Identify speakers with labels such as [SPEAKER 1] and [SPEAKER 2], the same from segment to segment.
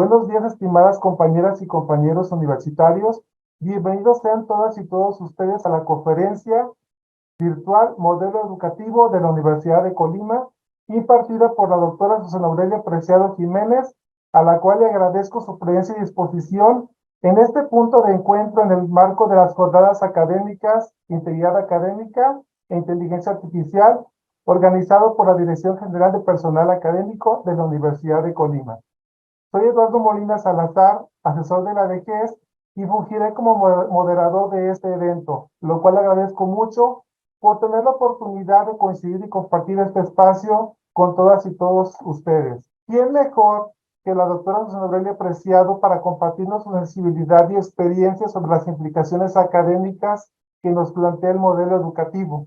[SPEAKER 1] Buenos días, estimadas compañeras y compañeros universitarios. Bienvenidos sean todas y todos ustedes a la conferencia virtual Modelo Educativo de la Universidad de Colima, impartida por la doctora Susana Aurelia Preciado Jiménez, a la cual le agradezco su presencia y disposición en este punto de encuentro en el marco de las jornadas académicas, integridad académica e inteligencia artificial, organizado por la Dirección General de Personal Académico de la Universidad de Colima. Soy Eduardo Molina Salazar, asesor de la DGES, y fungiré como moderador de este evento, lo cual agradezco mucho por tener la oportunidad de coincidir y compartir este espacio con todas y todos ustedes. ¿Quién mejor que la doctora Susana Aurelia Preciado para compartirnos su sensibilidad y experiencia sobre las implicaciones académicas que nos plantea el modelo educativo,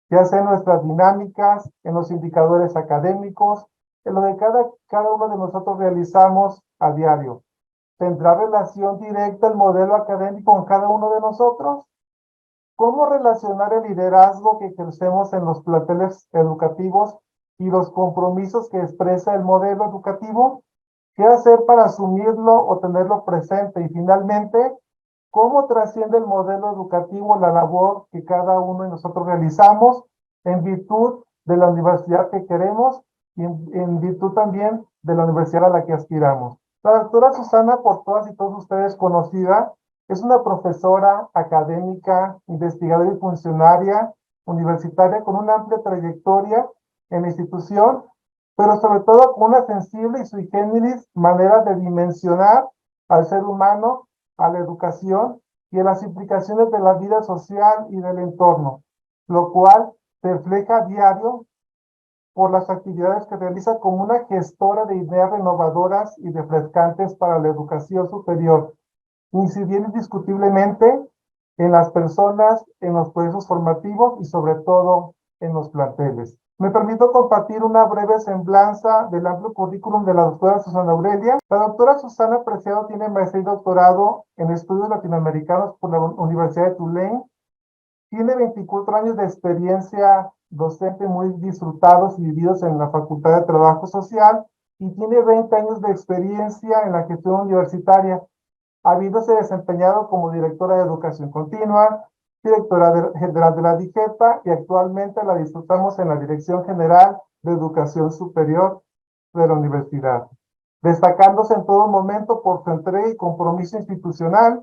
[SPEAKER 1] ya sea en nuestras dinámicas, en los indicadores académicos, en lo que cada uno de nosotros realizamos a diario? ¿Tendrá relación directa el modelo académico con cada uno de nosotros? ¿Cómo relacionar el liderazgo que ejercemos en los planteles educativos y los compromisos que expresa el modelo educativo? ¿Qué hacer para asumirlo o tenerlo presente? Y finalmente, ¿cómo trasciende el modelo educativo la labor que cada uno de nosotros realizamos en virtud de la universidad que queremos y en virtud también de la universidad a la que aspiramos? La doctora Susana, por todas y todos ustedes conocida, es una profesora académica, investigadora y funcionaria universitaria con una amplia trayectoria en la institución, pero sobre todo con una sensible y sui generis manera de dimensionar al ser humano, a la educación y a las implicaciones de la vida social y del entorno, lo cual se refleja a diario por las actividades que realiza como una gestora de ideas renovadoras y refrescantes para la educación superior, incidiendo indiscutiblemente en las personas, en los procesos formativos y sobre todo en los planteles. Me permito compartir una breve semblanza del amplio currículum de la doctora Susana Aurelia. La doctora Susana Preciado tiene maestría y doctorado en estudios latinoamericanos por la Universidad de Tulane. Tiene 24 años de experiencia docente muy disfrutados y vividos en la Facultad de Trabajo Social y tiene 20 años de experiencia en la gestión universitaria, habiéndose desempeñado como directora de Educación Continua, directora general de la DIGEPA y actualmente la disfrutamos en la Dirección General de Educación Superior de la Universidad, destacándose en todo momento por su entrega y compromiso institucional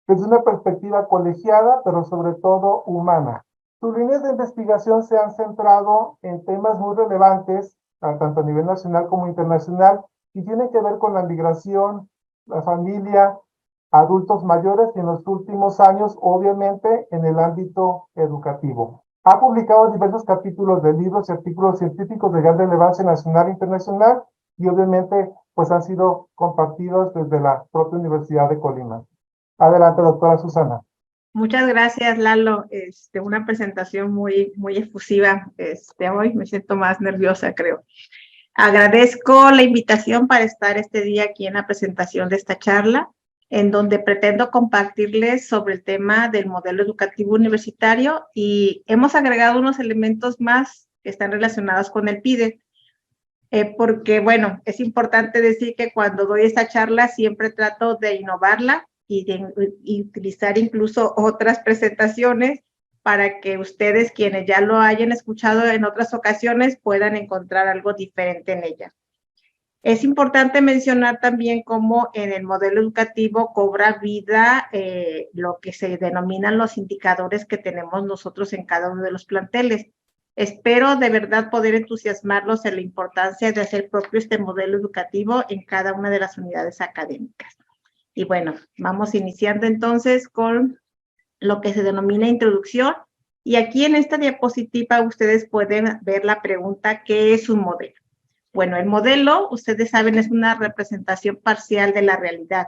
[SPEAKER 1] desde una perspectiva colegiada, pero sobre todo humana. Sus líneas de investigación se han centrado en temas muy relevantes, tanto a nivel nacional como internacional, y tienen que ver con la migración, la familia, adultos mayores y en los últimos años, obviamente, en el ámbito educativo. Ha publicado diversos capítulos de libros y artículos científicos de gran relevancia nacional e internacional y obviamente pues han sido compartidos desde la propia Universidad de Colima. Adelante, doctora Susana.
[SPEAKER 2] Muchas gracias, Lalo. Una presentación muy efusiva. Hoy me siento más nerviosa, creo. Agradezco la invitación para estar este día aquí en la presentación de esta charla, en donde pretendo compartirles sobre el tema del modelo educativo universitario y hemos agregado unos elementos más que están relacionados con el PIDE. Porque, bueno, es importante decir que cuando doy esta charla siempre trato de innovarla y de utilizar incluso otras presentaciones para que ustedes, quienes ya lo hayan escuchado en otras ocasiones, puedan encontrar algo diferente en ella. Es importante mencionar también cómo en el modelo educativo cobra vida lo que se denominan los indicadores que tenemos nosotros en cada uno de los planteles. Espero de verdad poder entusiasmarlos en la importancia de hacer propio este modelo educativo en cada una de las unidades académicas. Y bueno, vamos iniciando entonces con lo que se denomina introducción. Y aquí en esta diapositiva ustedes pueden ver la pregunta, ¿qué es un modelo? Bueno, el modelo, ustedes saben, es una representación parcial de la realidad.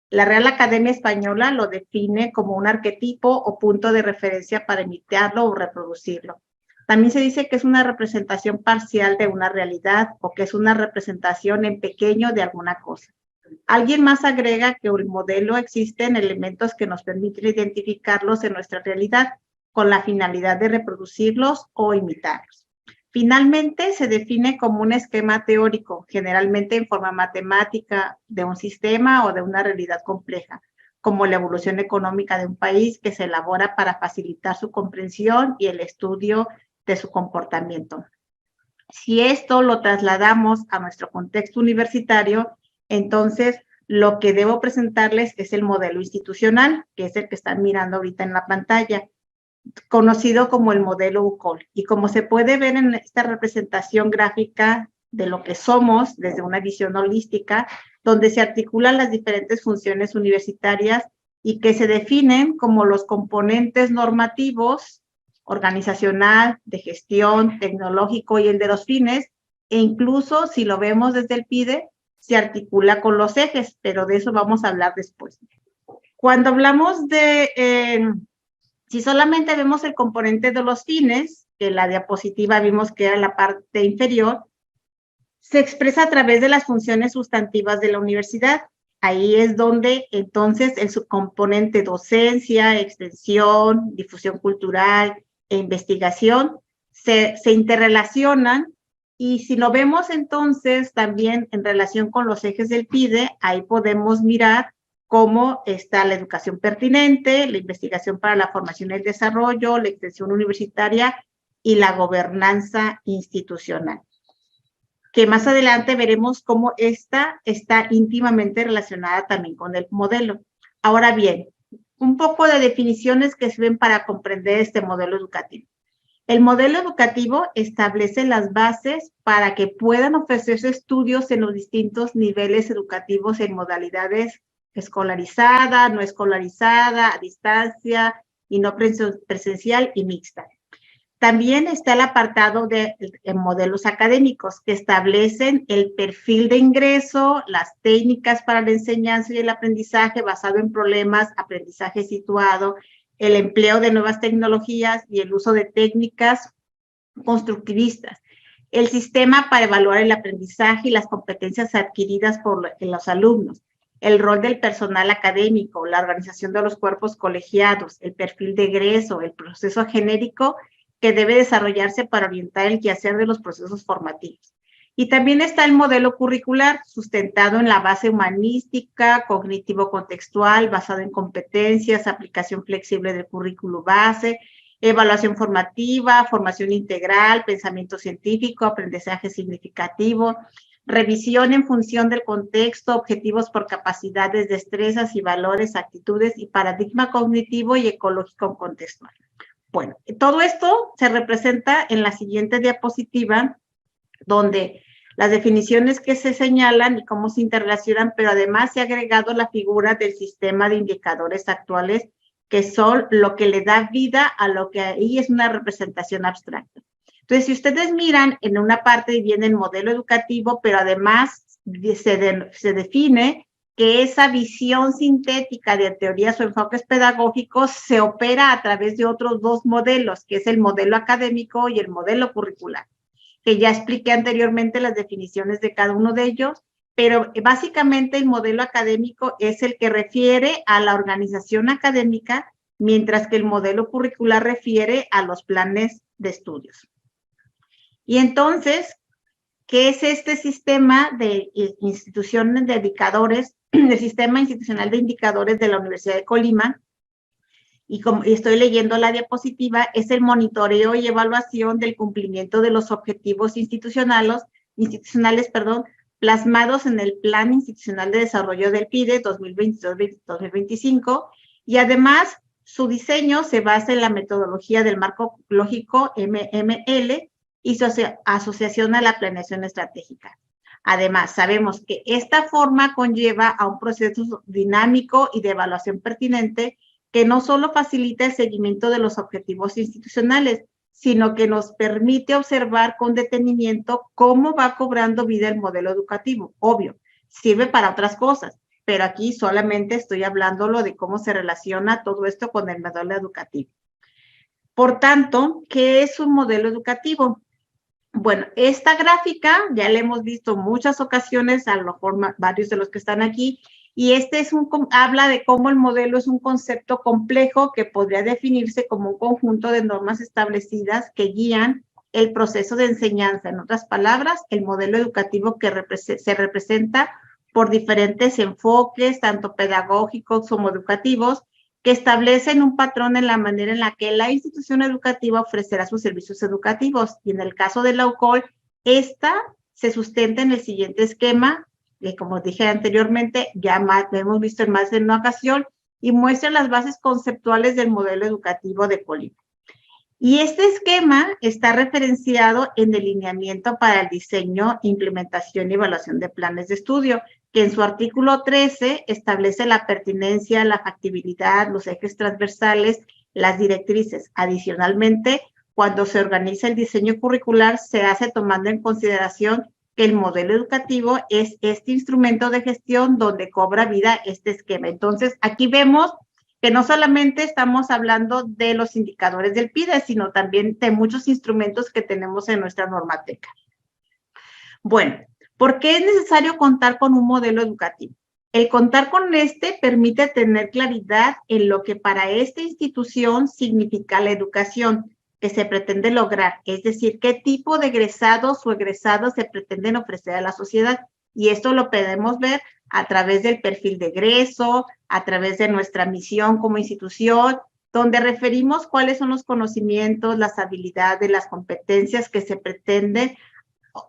[SPEAKER 2] La Real Academia Española lo define como un arquetipo o punto de referencia para imitarlo o reproducirlo. También se dice que es una representación parcial de una realidad o que es una representación en pequeño de alguna cosa. Alguien más agrega que el modelo existen elementos que nos permiten identificarlos en nuestra realidad con la finalidad de reproducirlos o imitarlos. Finalmente, se define como un esquema teórico, generalmente en forma matemática, de un sistema o de una realidad compleja, como la evolución económica de un país que se elabora para facilitar su comprensión y el estudio de su comportamiento. Si esto lo trasladamos a nuestro contexto universitario, entonces lo que debo presentarles es el modelo institucional, que es el que están mirando ahorita en la pantalla, conocido como el modelo UCOL. Y como se puede ver en esta representación gráfica de lo que somos desde una visión holística, donde se articulan las diferentes funciones universitarias y que se definen como los componentes normativos, organizacional, de gestión, tecnológico y el de los fines, e incluso si lo vemos desde el PIDE, se articula con los ejes, pero de eso vamos a hablar después. Cuando hablamos de, si solamente vemos el componente de los fines, que en la diapositiva vimos que era la parte inferior, se expresa a través de las funciones sustantivas de la universidad. Ahí es donde entonces el subcomponente docencia, extensión, difusión cultural e investigación se interrelacionan, y si lo vemos entonces también en relación con los ejes del PIDE, ahí podemos mirar cómo está la educación pertinente, la investigación para la formación y el desarrollo, la extensión universitaria y la gobernanza institucional, que más adelante veremos cómo esta está íntimamente relacionada también con el modelo. Ahora bien, un poco de definiciones que sirven para comprender este modelo educativo. El modelo educativo establece las bases para que puedan ofrecerse estudios en los distintos niveles educativos en modalidades escolarizada, no escolarizada, a distancia y no presencial y mixta. También está el apartado de modelos académicos que establecen el perfil de ingreso, las técnicas para la enseñanza y el aprendizaje basado en problemas, aprendizaje situado, el empleo de nuevas tecnologías y el uso de técnicas constructivistas. El sistema para evaluar el aprendizaje y las competencias adquiridas por los alumnos. El rol del personal académico, la organización de los cuerpos colegiados, el perfil de egreso, el proceso genérico que debe desarrollarse para orientar el quehacer de los procesos formativos. Y también está el modelo curricular, sustentado en la base humanística, cognitivo-contextual, basado en competencias, aplicación flexible del currículo base, evaluación formativa, formación integral, pensamiento científico, aprendizaje significativo, revisión en función del contexto, objetivos por capacidades, destrezas y valores, actitudes y paradigma cognitivo y ecológico contextual. Bueno, todo esto se representa en la siguiente diapositiva, donde las definiciones que se señalan y cómo se interrelacionan, pero además se ha agregado la figura del sistema de indicadores actuales, que son lo que le da vida a lo que ahí es una representación abstracta. Entonces, si ustedes miran, en una parte viene el modelo educativo, pero además se define que esa visión sintética de teorías o enfoques pedagógicos se opera a través de otros dos modelos, que es el modelo académico y el modelo curricular, que ya expliqué anteriormente las definiciones de cada uno de ellos, pero básicamente el modelo académico es el que refiere a la organización académica, mientras que el modelo curricular refiere a los planes de estudios. Y entonces, ¿qué es este sistema de instituciones de indicadores, el sistema institucional de indicadores de la Universidad de Colima? Y como estoy leyendo la diapositiva, es el monitoreo y evaluación del cumplimiento de los objetivos institucionales, plasmados en el Plan Institucional de Desarrollo del PIDE 2022-2025, y además su diseño se basa en la metodología del marco lógico MML y su asociación a la planeación estratégica. Además, sabemos que esta forma conlleva a un proceso dinámico y de evaluación pertinente que no solo facilita el seguimiento de los objetivos institucionales, sino que nos permite observar con detenimiento cómo va cobrando vida el modelo educativo. Obvio, sirve para otras cosas, pero aquí solamente estoy hablándolo de cómo se relaciona todo esto con el modelo educativo. Por tanto, ¿qué es un modelo educativo? Bueno, esta gráfica ya la hemos visto en muchas ocasiones, a lo mejor varios de los que están aquí, y habla de cómo el modelo es un concepto complejo que podría definirse como un conjunto de normas establecidas que guían el proceso de enseñanza. En otras palabras, el modelo educativo que se representa por diferentes enfoques, tanto pedagógicos como educativos, que establecen un patrón en la manera en la que la institución educativa ofrecerá sus servicios educativos. Y en el caso de la UCOL, esta se sustenta en el siguiente esquema, que como dije anteriormente, ya lo hemos visto en más de una ocasión, y muestra las bases conceptuales del modelo educativo de Colima. Y este esquema está referenciado en el lineamiento para el diseño, implementación y evaluación de planes de estudio, que en su artículo 13 establece la pertinencia, la factibilidad, los ejes transversales, las directrices. Adicionalmente, cuando se organiza el diseño curricular, se hace tomando en consideración que el modelo educativo es este instrumento de gestión donde cobra vida este esquema. Entonces, aquí vemos que no solamente estamos hablando de los indicadores del PIDE, sino también de muchos instrumentos que tenemos en nuestra normateca. Bueno, ¿por qué es necesario contar con un modelo educativo? El contar con este permite tener claridad en lo que para esta institución significa la educación que se pretende lograr, es decir, qué tipo de egresados o egresados se pretenden ofrecer a la sociedad. Y esto lo podemos ver a través del perfil de egreso, a través de nuestra misión como institución, donde referimos cuáles son los conocimientos, las habilidades, las competencias que se pretenden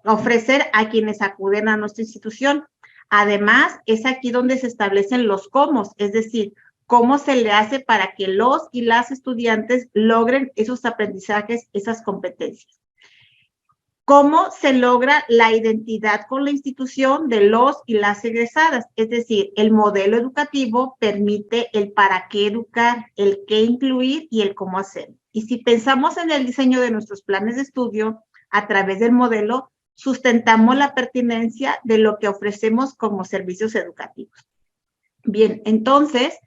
[SPEAKER 2] ofrecer a quienes acuden a nuestra institución. Además, es aquí donde se establecen los cómo, es decir, cómo se le hace para que los y las estudiantes logren esos aprendizajes, esas competencias. ¿Cómo se logra la identidad con la institución de los y las egresadas? Es decir, el modelo educativo permite el para qué educar, el qué incluir y el cómo hacerlo. Y si pensamos en el diseño de nuestros planes de estudio, a través del modelo, sustentamos la pertinencia de lo que ofrecemos como servicios educativos. Bien, entonces,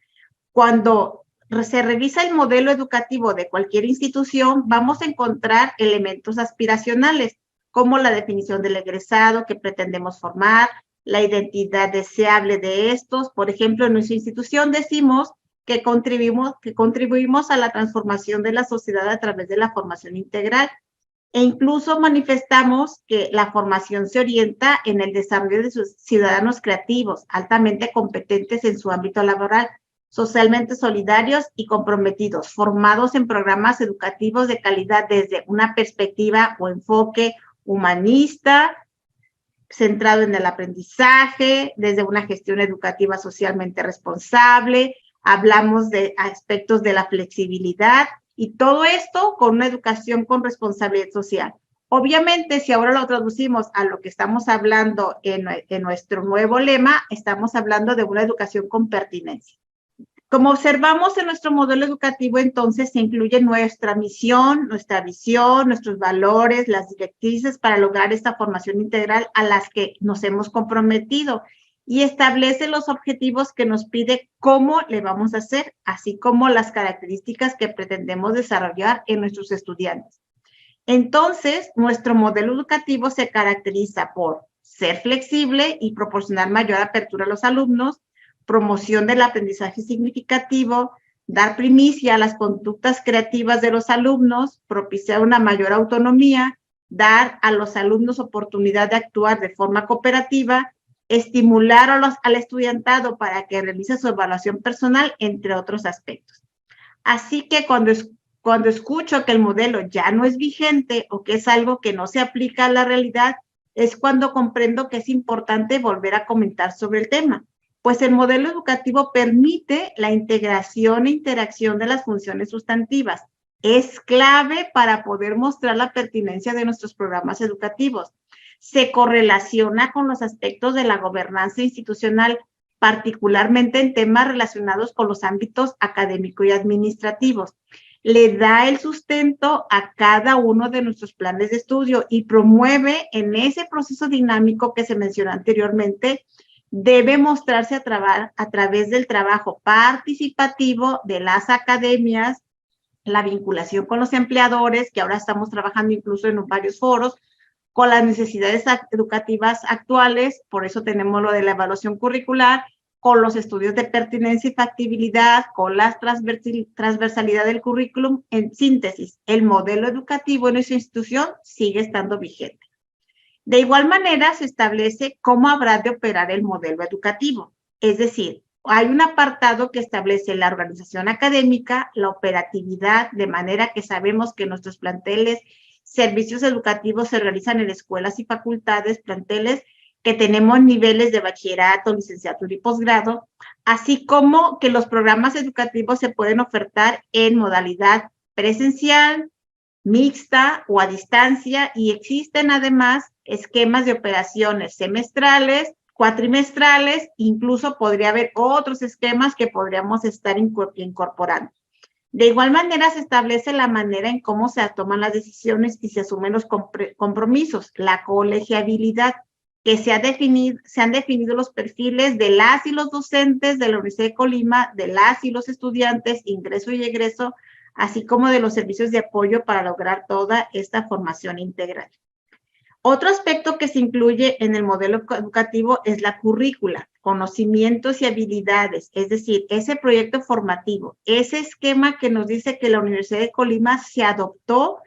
[SPEAKER 2] cuando se revisa el modelo educativo de cualquier institución, vamos a encontrar elementos aspiracionales, como la definición del egresado que pretendemos formar, la identidad deseable de estos. Por ejemplo, en nuestra institución decimos que contribuimos a la transformación de la sociedad a través de la formación integral. E incluso manifestamos que la formación se orienta en el desarrollo de sus ciudadanos creativos, altamente competentes en su ámbito laboral, socialmente solidarios y comprometidos, formados en programas educativos de calidad desde una perspectiva o enfoque humanista, centrado en el aprendizaje, desde una gestión educativa socialmente responsable. Hablamos de aspectos de la flexibilidad y todo esto con una educación con responsabilidad social. Obviamente, si ahora lo traducimos a lo que estamos hablando en nuestro nuevo lema, estamos hablando de una educación con pertinencia. Como observamos en nuestro modelo educativo, entonces se incluye nuestra misión, nuestra visión, nuestros valores, las directrices para lograr esta formación integral a las que nos hemos comprometido y establece los objetivos que nos pide cómo le vamos a hacer, así como las características que pretendemos desarrollar en nuestros estudiantes. Entonces, nuestro modelo educativo se caracteriza por ser flexible y proporcionar mayor apertura a los alumnos, promoción del aprendizaje significativo, dar primicia a las conductas creativas de los alumnos, propiciar una mayor autonomía, dar a los alumnos oportunidad de actuar de forma cooperativa, estimular al estudiantado para que realice su evaluación personal, entre otros aspectos. Así que cuando escucho que el modelo ya no es vigente o que es algo que no se aplica a la realidad, es cuando comprendo que es importante volver a comentar sobre el tema. Pues el modelo educativo permite la integración e interacción de las funciones sustantivas. Es clave para poder mostrar la pertinencia de nuestros programas educativos. Se correlaciona con los aspectos de la gobernanza institucional, particularmente en temas relacionados con los ámbitos académico y administrativos. Le da el sustento a cada uno de nuestros planes de estudio y promueve en ese proceso dinámico que se mencionó anteriormente. Debe mostrarse a través del trabajo participativo de las academias, la vinculación con los empleadores, que ahora estamos trabajando incluso en varios foros, con las necesidades educativas actuales, por eso tenemos lo de la evaluación curricular, con los estudios de pertinencia y factibilidad, con la transversalidad del currículum. En síntesis, el modelo educativo en nuestra institución sigue estando vigente. De igual manera, se establece cómo habrá de operar el modelo educativo. Es decir, hay un apartado que establece la organización académica, la operatividad, de manera que sabemos que nuestros planteles, servicios educativos se realizan en escuelas y facultades, planteles que tenemos niveles de bachillerato, licenciatura y posgrado, así como que los programas educativos se pueden ofertar en modalidad presencial, mixta o a distancia, y existen además esquemas de operaciones semestrales, cuatrimestrales, incluso podría haber otros esquemas que podríamos estar incorporando. De igual manera, se establece la manera en cómo se toman las decisiones y se asumen los compromisos, la colegiabilidad, que se han definido los perfiles de las y los docentes de la Universidad de Colima, de las y los estudiantes, ingreso y egreso, así como de los servicios de apoyo para lograr toda esta formación integral. Otro aspecto que se incluye en el modelo educativo es la currícula, conocimientos y habilidades, es decir, ese proyecto formativo, ese esquema que nos dice que la Universidad de Colima se adoptó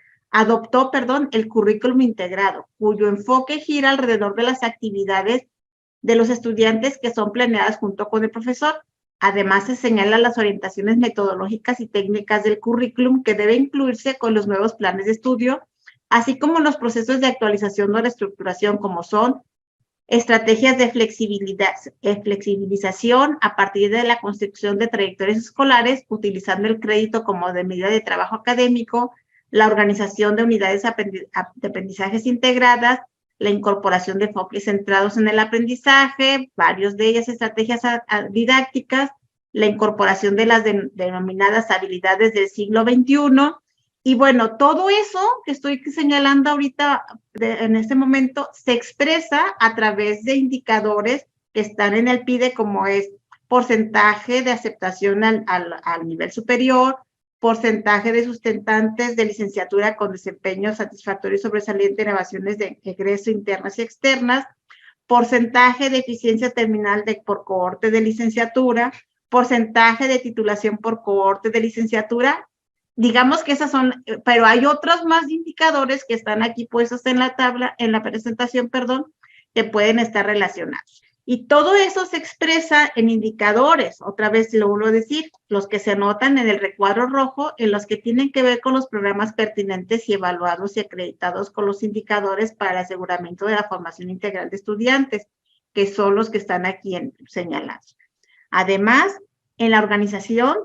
[SPEAKER 2] el currículum integrado, cuyo enfoque gira alrededor de las actividades de los estudiantes que son planeadas junto con el profesor. Además, se señalan las orientaciones metodológicas y técnicas del currículum que debe incluirse con los nuevos planes de estudio, así como los procesos de actualización o reestructuración, como son estrategias de flexibilización a partir de la construcción de trayectorias escolares, utilizando el crédito como de medida de trabajo académico, la organización de unidades de aprendizajes integradas, la incorporación de enfoques centrados en el aprendizaje, varios de ellas estrategias didácticas, la incorporación de las denominadas habilidades del siglo XXI. Y bueno, todo eso que estoy señalando ahorita en este momento se expresa a través de indicadores que están en el PIDE, como es porcentaje de aceptación al nivel superior, porcentaje de sustentantes de licenciatura con desempeño satisfactorio y sobresaliente en evaluaciones de egreso internas y externas, porcentaje de eficiencia terminal por cohorte de licenciatura, porcentaje de titulación por cohorte de licenciatura. Digamos que esas son, pero hay otros más indicadores que están aquí puestos en la tabla, en la presentación, perdón, que pueden estar relacionados. Y todo eso se expresa en indicadores, otra vez lo vuelvo a decir, los que se anotan en el recuadro rojo, en los que tienen que ver con los programas pertinentes y evaluados y acreditados con los indicadores para el aseguramiento de la formación integral de estudiantes, que son los que están aquí señalados. Además, en la organización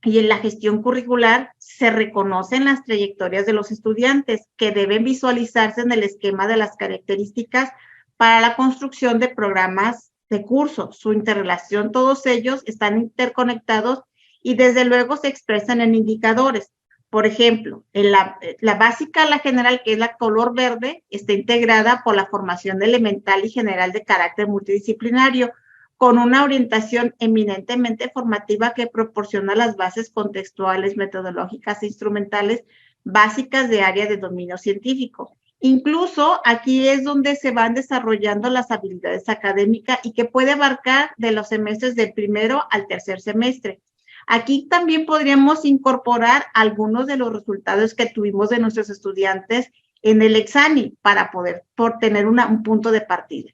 [SPEAKER 2] y en la gestión curricular se reconocen las trayectorias de los estudiantes que deben visualizarse en el esquema de las características para la construcción de programas de curso. Su interrelación, todos ellos están interconectados y desde luego se expresan en indicadores. Por ejemplo, en la básica, la general, que es la color verde, está integrada por la formación elemental y general de carácter multidisciplinario, con una orientación eminentemente formativa que proporciona las bases contextuales, metodológicas e instrumentales básicas de área de dominio científico. Incluso aquí es donde se van desarrollando las habilidades académicas y que puede abarcar de los semestres del primero al tercer semestre. Aquí también podríamos incorporar algunos de los resultados que tuvimos de nuestros estudiantes en el examen para poder tener un punto de partida.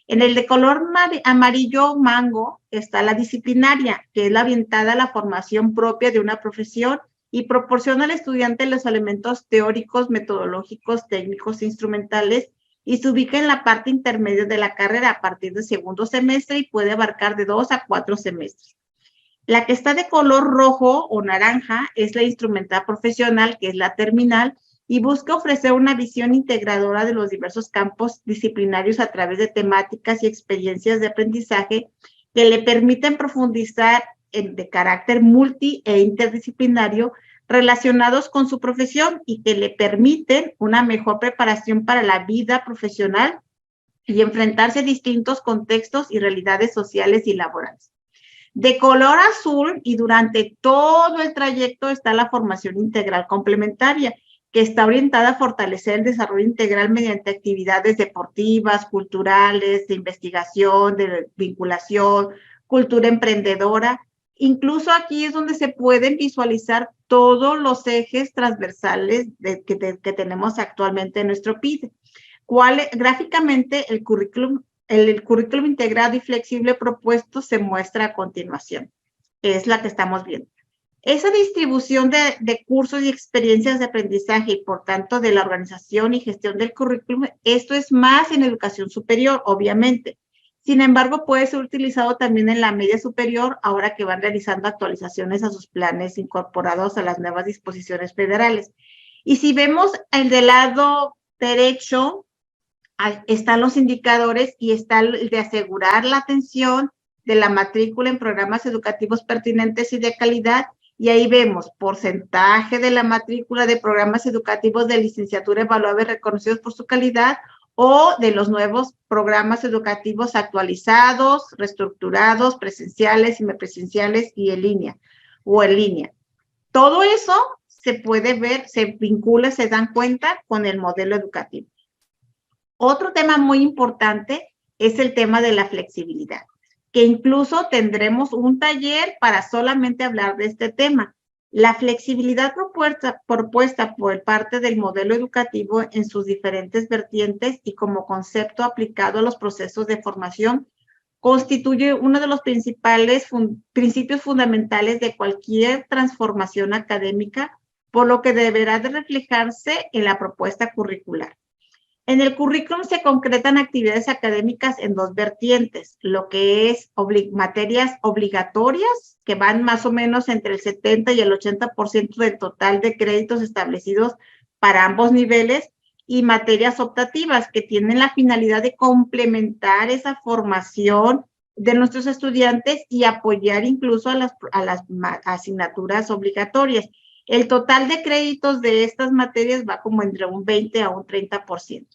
[SPEAKER 2] En el de color amarillo mango está la disciplinaria, que es la orientada a la formación propia de una profesión y proporciona al estudiante los elementos teóricos, metodológicos, técnicos e instrumentales, y se ubica en la parte intermedia de la carrera a partir del segundo semestre y puede abarcar de 2 a 4 semestres. La que está de color rojo o naranja es la instrumental profesional, que es la terminal, y busca ofrecer una visión integradora de los diversos campos disciplinarios a través de temáticas y experiencias de aprendizaje que le permiten profundizar de carácter multi e interdisciplinario relacionados con su profesión y que le permiten una mejor preparación para la vida profesional y enfrentarse a distintos contextos y realidades sociales y laborales. De color azul y durante todo el trayecto está la formación integral complementaria, que está orientada a fortalecer el desarrollo integral mediante actividades deportivas, culturales, de investigación, de vinculación, cultura emprendedora. Incluso aquí es donde se pueden visualizar todos los ejes transversales que tenemos actualmente en nuestro PIDE. Gráficamente, el currículum integrado y flexible propuesto se muestra a continuación. Es la que estamos viendo. Esa distribución de cursos y experiencias de aprendizaje y, por tanto, de la organización y gestión del currículum, esto es más en educación superior, obviamente. Sin embargo, puede ser utilizado también en la media superior, ahora que van realizando actualizaciones a sus planes incorporados a las nuevas disposiciones federales. Y si vemos el del lado derecho, están los indicadores y está el de asegurar la atención de la matrícula en programas educativos pertinentes y de calidad. Y ahí vemos porcentaje de la matrícula de programas educativos de licenciatura evaluables reconocidos por su calidad o de los nuevos programas educativos actualizados, reestructurados, presenciales, semipresenciales y en línea o en línea. Todo eso se puede ver, se vincula, se dan cuenta con el modelo educativo. Otro tema muy importante es el tema de la flexibilidad, que incluso tendremos un taller para solamente hablar de este tema. La flexibilidad propuesta por parte del modelo educativo en sus diferentes vertientes y como concepto aplicado a los procesos de formación constituye uno de los principales principios fundamentales de cualquier transformación académica, por lo que deberá de reflejarse en la propuesta curricular. En el currículum se concretan actividades académicas en dos vertientes, lo que es materias obligatorias, que van más o menos entre el 70 y el 80% del total de créditos establecidos para ambos niveles, y materias optativas, que tienen la finalidad de complementar esa formación de nuestros estudiantes y apoyar incluso a las asignaturas obligatorias. El total de créditos de estas materias va como entre un 20 a un 30%.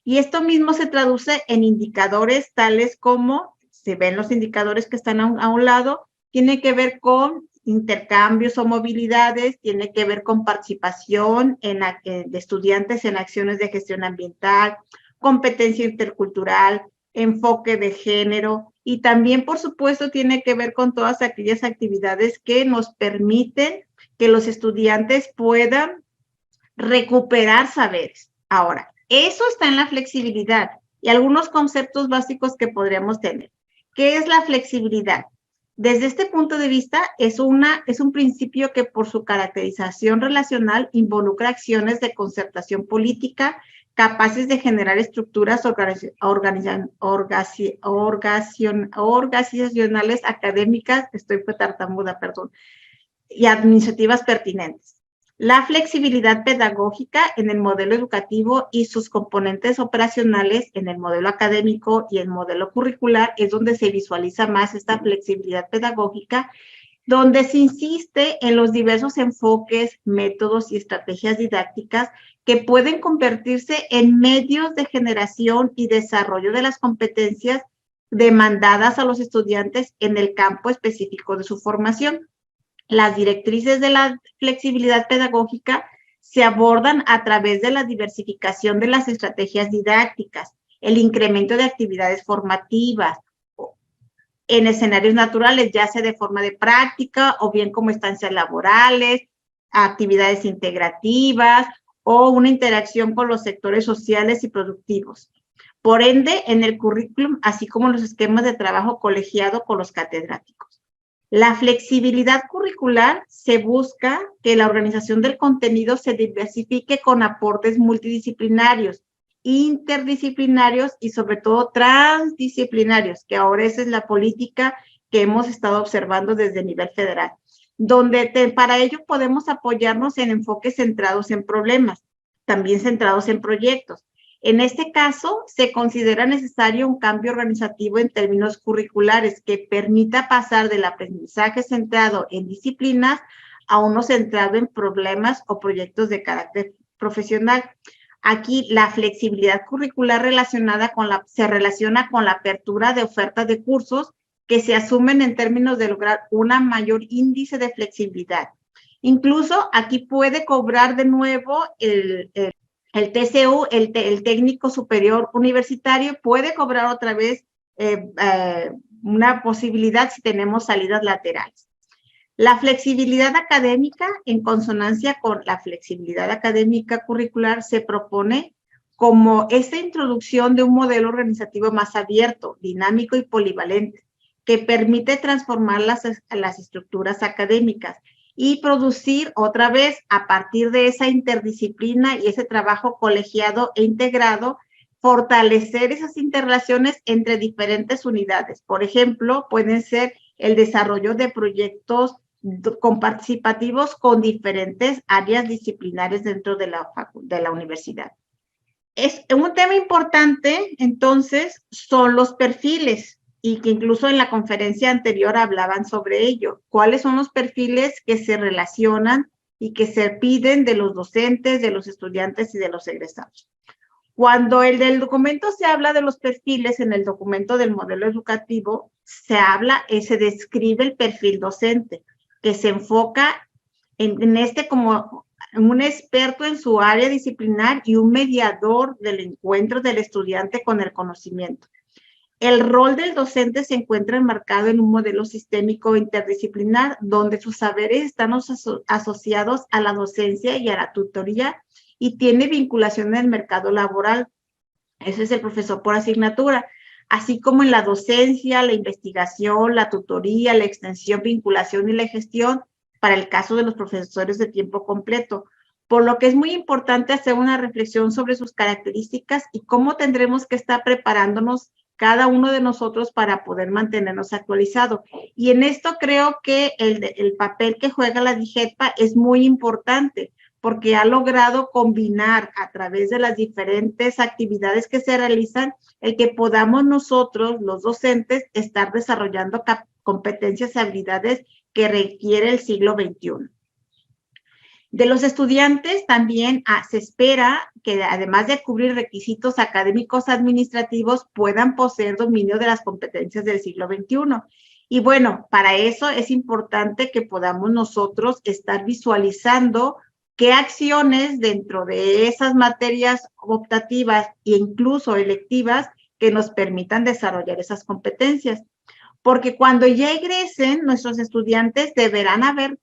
[SPEAKER 2] Y esto mismo se traduce en indicadores tales como, se ven los indicadores que están a un lado, tiene que ver con intercambios o movilidades, tiene que ver con participación de estudiantes en acciones de gestión ambiental, competencia intercultural, enfoque de género, y también, por supuesto, tiene que ver con todas aquellas actividades que nos permiten que los estudiantes puedan recuperar saberes. Ahora, eso está en la flexibilidad y algunos conceptos básicos que podríamos tener. ¿Qué es la flexibilidad? Desde este punto de vista, es un principio que por su caracterización relacional involucra acciones de concertación política capaces de generar estructuras organizacionales, académicas, estoy tartamuda, perdón, y administrativas pertinentes. La flexibilidad pedagógica en el modelo educativo y sus componentes operacionales en el modelo académico y el modelo curricular es donde se visualiza más esta flexibilidad pedagógica, donde se insiste en los diversos enfoques, métodos y estrategias didácticas que pueden convertirse en medios de generación y desarrollo de las competencias demandadas a los estudiantes en el campo específico de su formación. Las directrices de la flexibilidad pedagógica se abordan a través de la diversificación de las estrategias didácticas, el incremento de actividades formativas en escenarios naturales, ya sea de forma de práctica o bien como estancias laborales, actividades integrativas o una interacción con los sectores sociales y productivos. Por ende, en el currículum, así como los esquemas de trabajo colegiado con los catedráticos. La flexibilidad curricular se busca que la organización del contenido se diversifique con aportes multidisciplinarios, interdisciplinarios y sobre todo transdisciplinarios, que ahora esa es la política que hemos estado observando desde el nivel federal, donde para ello podemos apoyarnos en enfoques centrados en problemas, también centrados en proyectos. En este caso, se considera necesario un cambio organizativo en términos curriculares que permita pasar del aprendizaje centrado en disciplinas a uno centrado en problemas o proyectos de carácter profesional. Aquí la flexibilidad curricular se relaciona con la apertura de ofertas de cursos que se asumen en términos de lograr una mayor índice de flexibilidad. Incluso aquí puede cobrar de nuevo el TCU, el técnico superior universitario, puede cobrar otra vez una posibilidad si tenemos salidas laterales. La flexibilidad académica, en consonancia con la flexibilidad académica curricular, se propone como esta introducción de un modelo organizativo más abierto, dinámico y polivalente, que permite transformar las estructuras académicas y producir otra vez, a partir de esa interdisciplina y ese trabajo colegiado e integrado, fortalecer esas interrelaciones entre diferentes unidades. Por ejemplo, pueden ser el desarrollo de proyectos participativos con diferentes áreas disciplinares dentro de la universidad. Es un tema importante, entonces, son los perfiles, y que incluso en la conferencia anterior hablaban sobre ello. ¿Cuáles son los perfiles que se relacionan y que se piden de los docentes, de los estudiantes y de los egresados? Cuando del documento se habla de los perfiles, en el documento del modelo educativo, se describe el perfil docente, que se enfoca en como un experto en su área disciplinar y un mediador del encuentro del estudiante con el conocimiento. El rol del docente se encuentra enmarcado en un modelo sistémico interdisciplinar donde sus saberes están asociados a la docencia y a la tutoría y tiene vinculación en el mercado laboral. Ese es el profesor por asignatura, así como en la docencia, la investigación, la tutoría, la extensión, vinculación y la gestión para el caso de los profesores de tiempo completo. Por lo que es muy importante hacer una reflexión sobre sus características y cómo tendremos que estar preparándonos cada uno de nosotros para poder mantenernos actualizados. Y en esto creo que el papel que juega la DIGEPA es muy importante, porque ha logrado combinar a través de las diferentes actividades que se realizan, el que podamos nosotros, los docentes, estar desarrollando competencias y habilidades que requiere el siglo XXI. De los estudiantes también se espera que, además de cubrir requisitos académicos administrativos, puedan poseer dominio de las competencias del siglo XXI. Y bueno, para eso es importante que podamos nosotros estar visualizando qué acciones dentro de esas materias optativas e incluso electivas que nos permitan desarrollar esas competencias. Porque cuando ya egresen, nuestros estudiantes deberán haber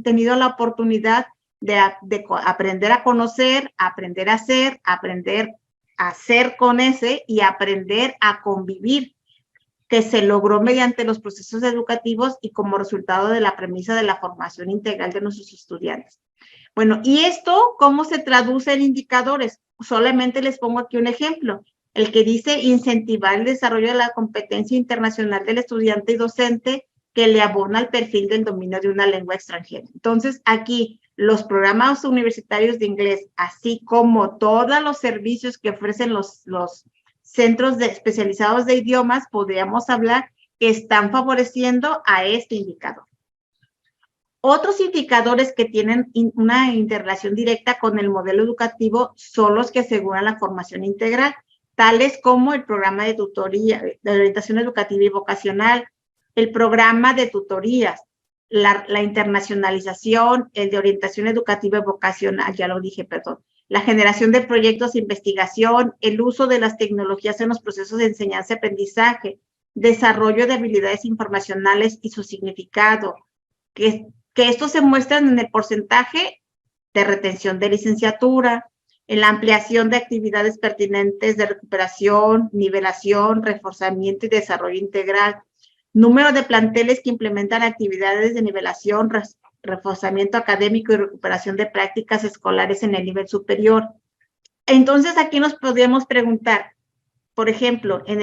[SPEAKER 2] tenido la oportunidad de aprender a conocer, aprender a hacer con ese y aprender a convivir, que se logró mediante los procesos educativos y como resultado de la premisa de la formación integral de nuestros estudiantes. Bueno, ¿y esto cómo se traduce en indicadores? Solamente les pongo aquí un ejemplo. El que dice incentivar el desarrollo de la competencia internacional del estudiante y docente que le abona al perfil del dominio de una lengua extranjera. Entonces, aquí los programas universitarios de inglés, así como todos los servicios que ofrecen los centros especializados de idiomas, podríamos hablar que están favoreciendo a este indicador. Otros indicadores que tienen una interrelación directa con el modelo educativo son los que aseguran la formación integral, tales como el programa de tutoría, de orientación educativa y vocacional, el programa de tutorías, la internacionalización, el de orientación educativa y vocacional, ya lo dije, perdón, la generación de proyectos de investigación, el uso de las tecnologías en los procesos de enseñanza y aprendizaje, desarrollo de habilidades informacionales y su significado, que estos se muestran en el porcentaje de retención de licenciatura, en la ampliación de actividades pertinentes de recuperación, nivelación, reforzamiento y desarrollo integral, número de planteles que implementan actividades de nivelación, reforzamiento académico y recuperación de prácticas escolares en el nivel superior. Entonces, aquí nos podríamos preguntar, por ejemplo, en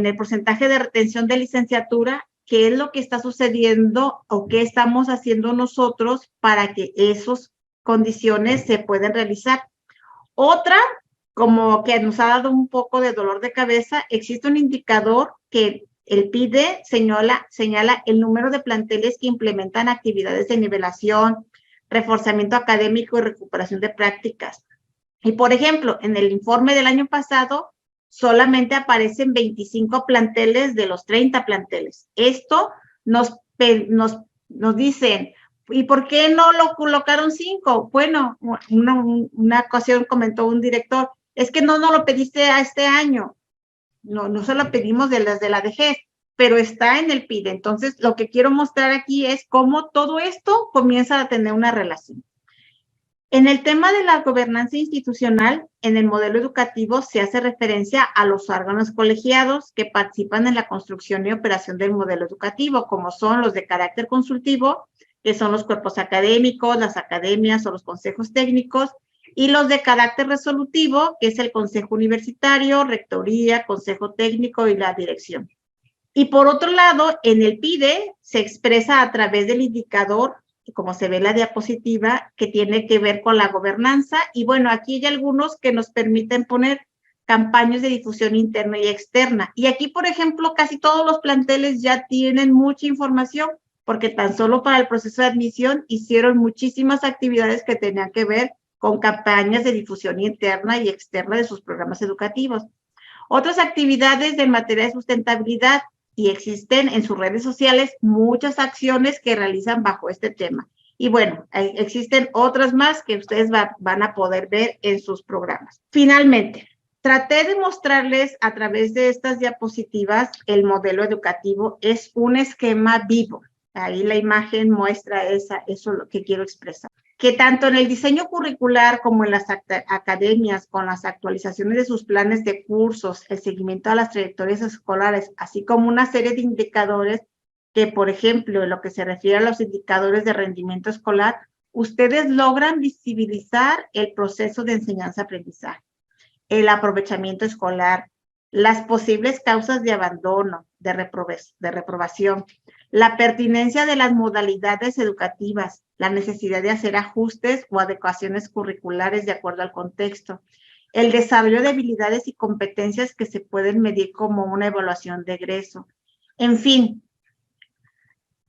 [SPEAKER 2] el porcentaje de retención de licenciatura, ¿qué es lo que está sucediendo o qué estamos haciendo nosotros para que esas condiciones se puedan realizar? Otra, como que nos ha dado un poco de dolor de cabeza, existe un indicador que el PIDE señala el número de planteles que implementan actividades de nivelación, reforzamiento académico y recuperación de prácticas. Y, por ejemplo, en el informe del año pasado, solamente aparecen 25 planteles de los 30 planteles. Esto nos dicen, ¿y por qué no lo colocaron 5? Bueno, una ocasión comentó un director, es que no lo pediste a este año. No se lo pedimos de las de la DGES. pero está en el PIDE. Entonces, lo que quiero mostrar aquí es cómo todo esto comienza a tener una relación. En el tema de la gobernanza institucional, en el modelo educativo se hace referencia a los órganos colegiados que participan en la construcción y operación del modelo educativo, como son los de carácter consultivo, que son los cuerpos académicos, las academias o los consejos técnicos, y los de carácter resolutivo, que es el consejo universitario, rectoría, consejo técnico y la dirección. Y por otro lado, en el PIDE se expresa a través del indicador, como se ve en la diapositiva, que tiene que ver con la gobernanza. Y bueno, aquí hay algunos que nos permiten poner campañas de difusión interna y externa. Y aquí, por ejemplo, casi todos los planteles ya tienen mucha información, porque tan solo para el proceso de admisión hicieron muchísimas actividades que tenían que ver con campañas de difusión interna y externa de sus programas educativos. Otras actividades de materia de sustentabilidad, y existen en sus redes sociales muchas acciones que realizan bajo este tema. Y bueno, existen otras más que ustedes van a poder ver en sus programas. Finalmente, traté de mostrarles a través de estas diapositivas el modelo educativo es un esquema vivo. Ahí la imagen muestra eso es lo que quiero expresar. Que tanto en el diseño curricular como en las academias, con las actualizaciones de sus planes de cursos, el seguimiento a las trayectorias escolares, así como una serie de indicadores que, por ejemplo, en lo que se refiere a los indicadores de rendimiento escolar, ustedes logran visibilizar el proceso de enseñanza-aprendizaje, el aprovechamiento escolar, las posibles causas de abandono, de reprobación, la pertinencia de las modalidades educativas, la necesidad de hacer ajustes o adecuaciones curriculares de acuerdo al contexto, el desarrollo de habilidades y competencias que se pueden medir como una evaluación de egreso. En fin,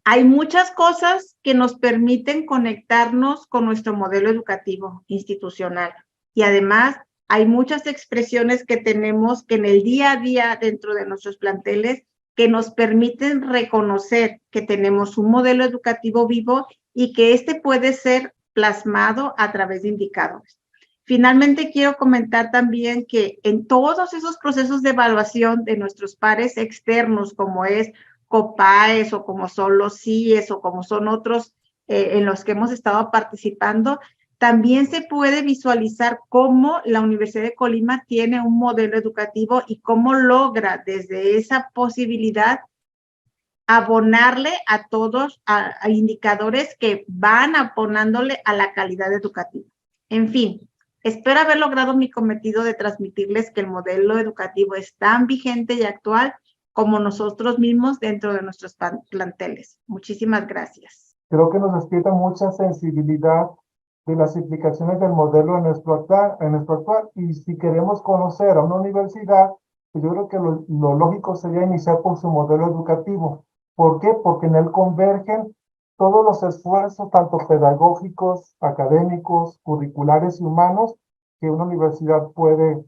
[SPEAKER 2] hay muchas cosas que nos permiten conectarnos con nuestro modelo educativo institucional y además hay muchas expresiones que tenemos que en el día a día dentro de nuestros planteles que nos permiten reconocer que tenemos un modelo educativo vivo y que este puede ser plasmado a través de indicadores. Finalmente, quiero comentar también que en todos esos procesos de evaluación de nuestros pares externos, como es COPAES o como son los CIES o como son otros en los que hemos estado participando, también se puede visualizar cómo la Universidad de Colima tiene un modelo educativo y cómo logra desde esa posibilidad abonarle a todos a indicadores que van abonándole a la calidad educativa. En fin, espero haber logrado mi cometido de transmitirles que el modelo educativo es tan vigente y actual como nosotros mismos dentro de nuestros planteles. Muchísimas gracias.
[SPEAKER 1] Creo que nos despierta mucha sensibilidad de las implicaciones del modelo en nuestro actual. Y si queremos conocer a una universidad, pues yo creo que lo lógico sería iniciar por su modelo educativo. ¿Por qué? Porque en él convergen todos los esfuerzos, tanto pedagógicos, académicos, curriculares y humanos, que una universidad puede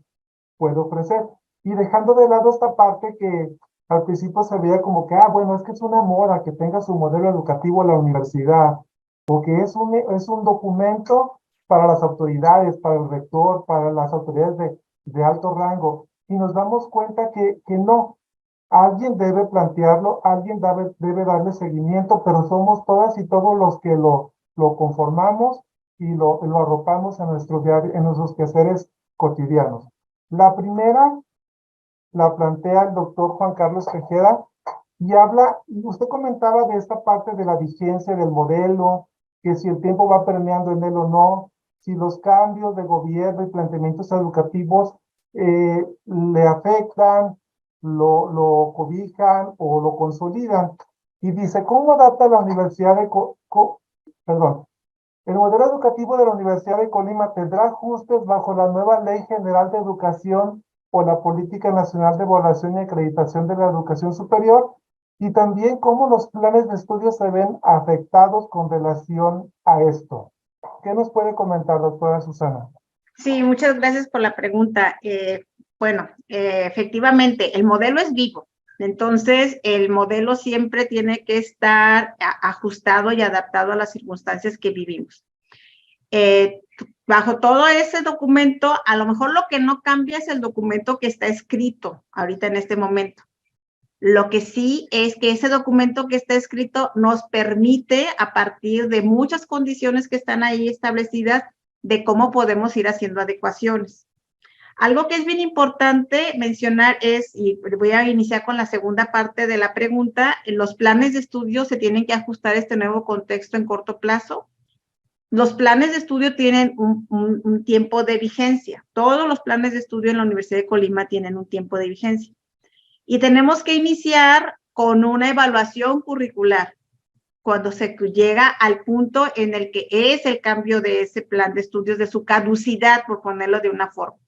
[SPEAKER 1] ofrecer. Y dejando de lado esta parte que al principio se veía como que, bueno, es que es una moda que tenga su modelo educativo la universidad, o que es un documento para las autoridades, para el rector, para las autoridades de alto rango. Y nos damos cuenta que no, alguien debe plantearlo, alguien debe darle seguimiento, pero somos todas y todos los que lo conformamos y lo arropamos en nuestros quehaceres cotidianos. La primera la plantea el doctor Juan Carlos Tejeda y usted comentaba de esta parte de la vigencia del modelo, que si el tiempo va permeando en él o no, si los cambios de gobierno y planteamientos educativos le afectan, lo cobijan o lo consolidan. Y dice, ¿cómo adapta la Universidad de perdón, el modelo educativo de la Universidad de Colima tendrá ajustes bajo la nueva Ley General de Educación o la Política Nacional de Evaluación y Acreditación de la Educación Superior? Y también cómo los planes de estudio se ven afectados con relación a esto. ¿Qué nos puede comentar, doctora Susana?
[SPEAKER 2] Sí, muchas gracias por la pregunta. Efectivamente, el modelo es vivo. Entonces, el modelo siempre tiene que estar ajustado y adaptado a las circunstancias que vivimos. Bajo todo ese documento, a lo mejor lo que no cambia es el documento que está escrito ahorita en este momento. Lo que sí es que ese documento que está escrito nos permite, a partir de muchas condiciones que están ahí establecidas, de cómo podemos ir haciendo adecuaciones. Algo que es bien importante mencionar es, y voy a iniciar con la segunda parte de la pregunta, los planes de estudio se tienen que ajustar a este nuevo contexto en corto plazo. Los planes de estudio tienen un tiempo de vigencia. Todos los planes de estudio en la Universidad de Colima tienen un tiempo de vigencia. Y tenemos que iniciar con una evaluación curricular cuando se llega al punto en el que es el cambio de ese plan de estudios, de su caducidad, por ponerlo de una forma.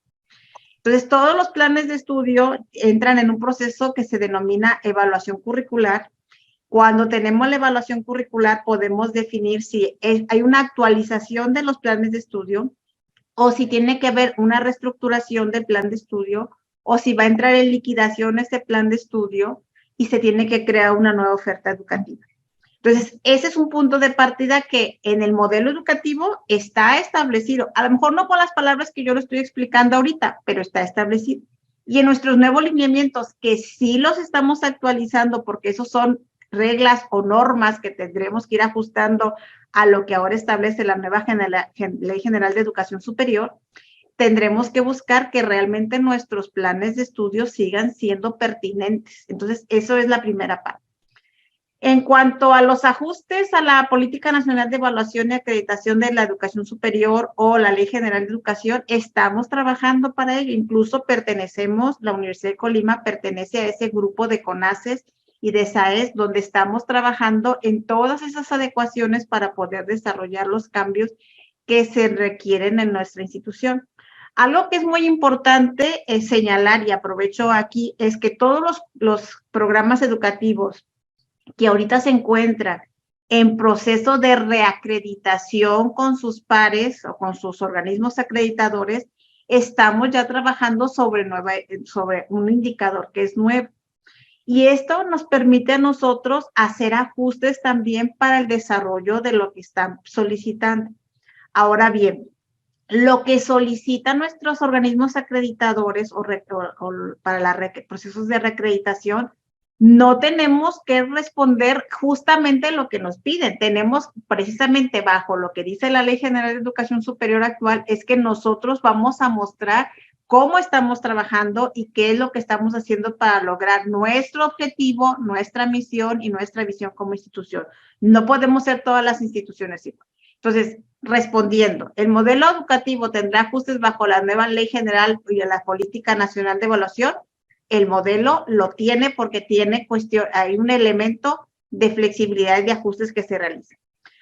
[SPEAKER 2] Entonces, todos los planes de estudio entran en un proceso que se denomina evaluación curricular. Cuando tenemos la evaluación curricular, podemos definir si hay una actualización de los planes de estudio o si tiene que haber una reestructuración del plan de estudio o si va a entrar en liquidación ese plan de estudio y se tiene que crear una nueva oferta educativa. Entonces, ese es un punto de partida que en el modelo educativo está establecido. A lo mejor no con las palabras que yo lo estoy explicando ahorita, pero está establecido. Y en nuestros nuevos lineamientos, que sí los estamos actualizando porque esos son reglas o normas que tendremos que ir ajustando a lo que ahora establece la nueva Ley General de Educación Superior, tendremos que buscar que realmente nuestros planes de estudio sigan siendo pertinentes. Entonces, eso es la primera parte. En cuanto a los ajustes a la Política Nacional de Evaluación y Acreditación de la Educación Superior o la Ley General de Educación, estamos trabajando para ello. Incluso la Universidad de Colima pertenece a ese grupo de CONACES y de SAES, donde estamos trabajando en todas esas adecuaciones para poder desarrollar los cambios que se requieren en nuestra institución. Algo que es muy importante señalar, y aprovecho aquí, es que todos los programas educativos que ahorita se encuentran en proceso de reacreditación con sus pares o con sus organismos acreditadores, estamos ya trabajando sobre un indicador que es nuevo. Y esto nos permite a nosotros hacer ajustes también para el desarrollo de lo que están solicitando. Ahora bien, lo que solicitan nuestros organismos acreditadores o para procesos de reacreditación, no tenemos que responder justamente lo que nos piden. Tenemos precisamente bajo lo que dice la Ley General de Educación Superior actual, es que nosotros vamos a mostrar cómo estamos trabajando y qué es lo que estamos haciendo para lograr nuestro objetivo, nuestra misión y nuestra visión como institución. No podemos ser todas las instituciones igual. Entonces, respondiendo, el modelo educativo tendrá ajustes bajo la nueva Ley General y la Política Nacional de Evaluación. El modelo lo tiene porque hay un elemento de flexibilidad y de ajustes que se realizan.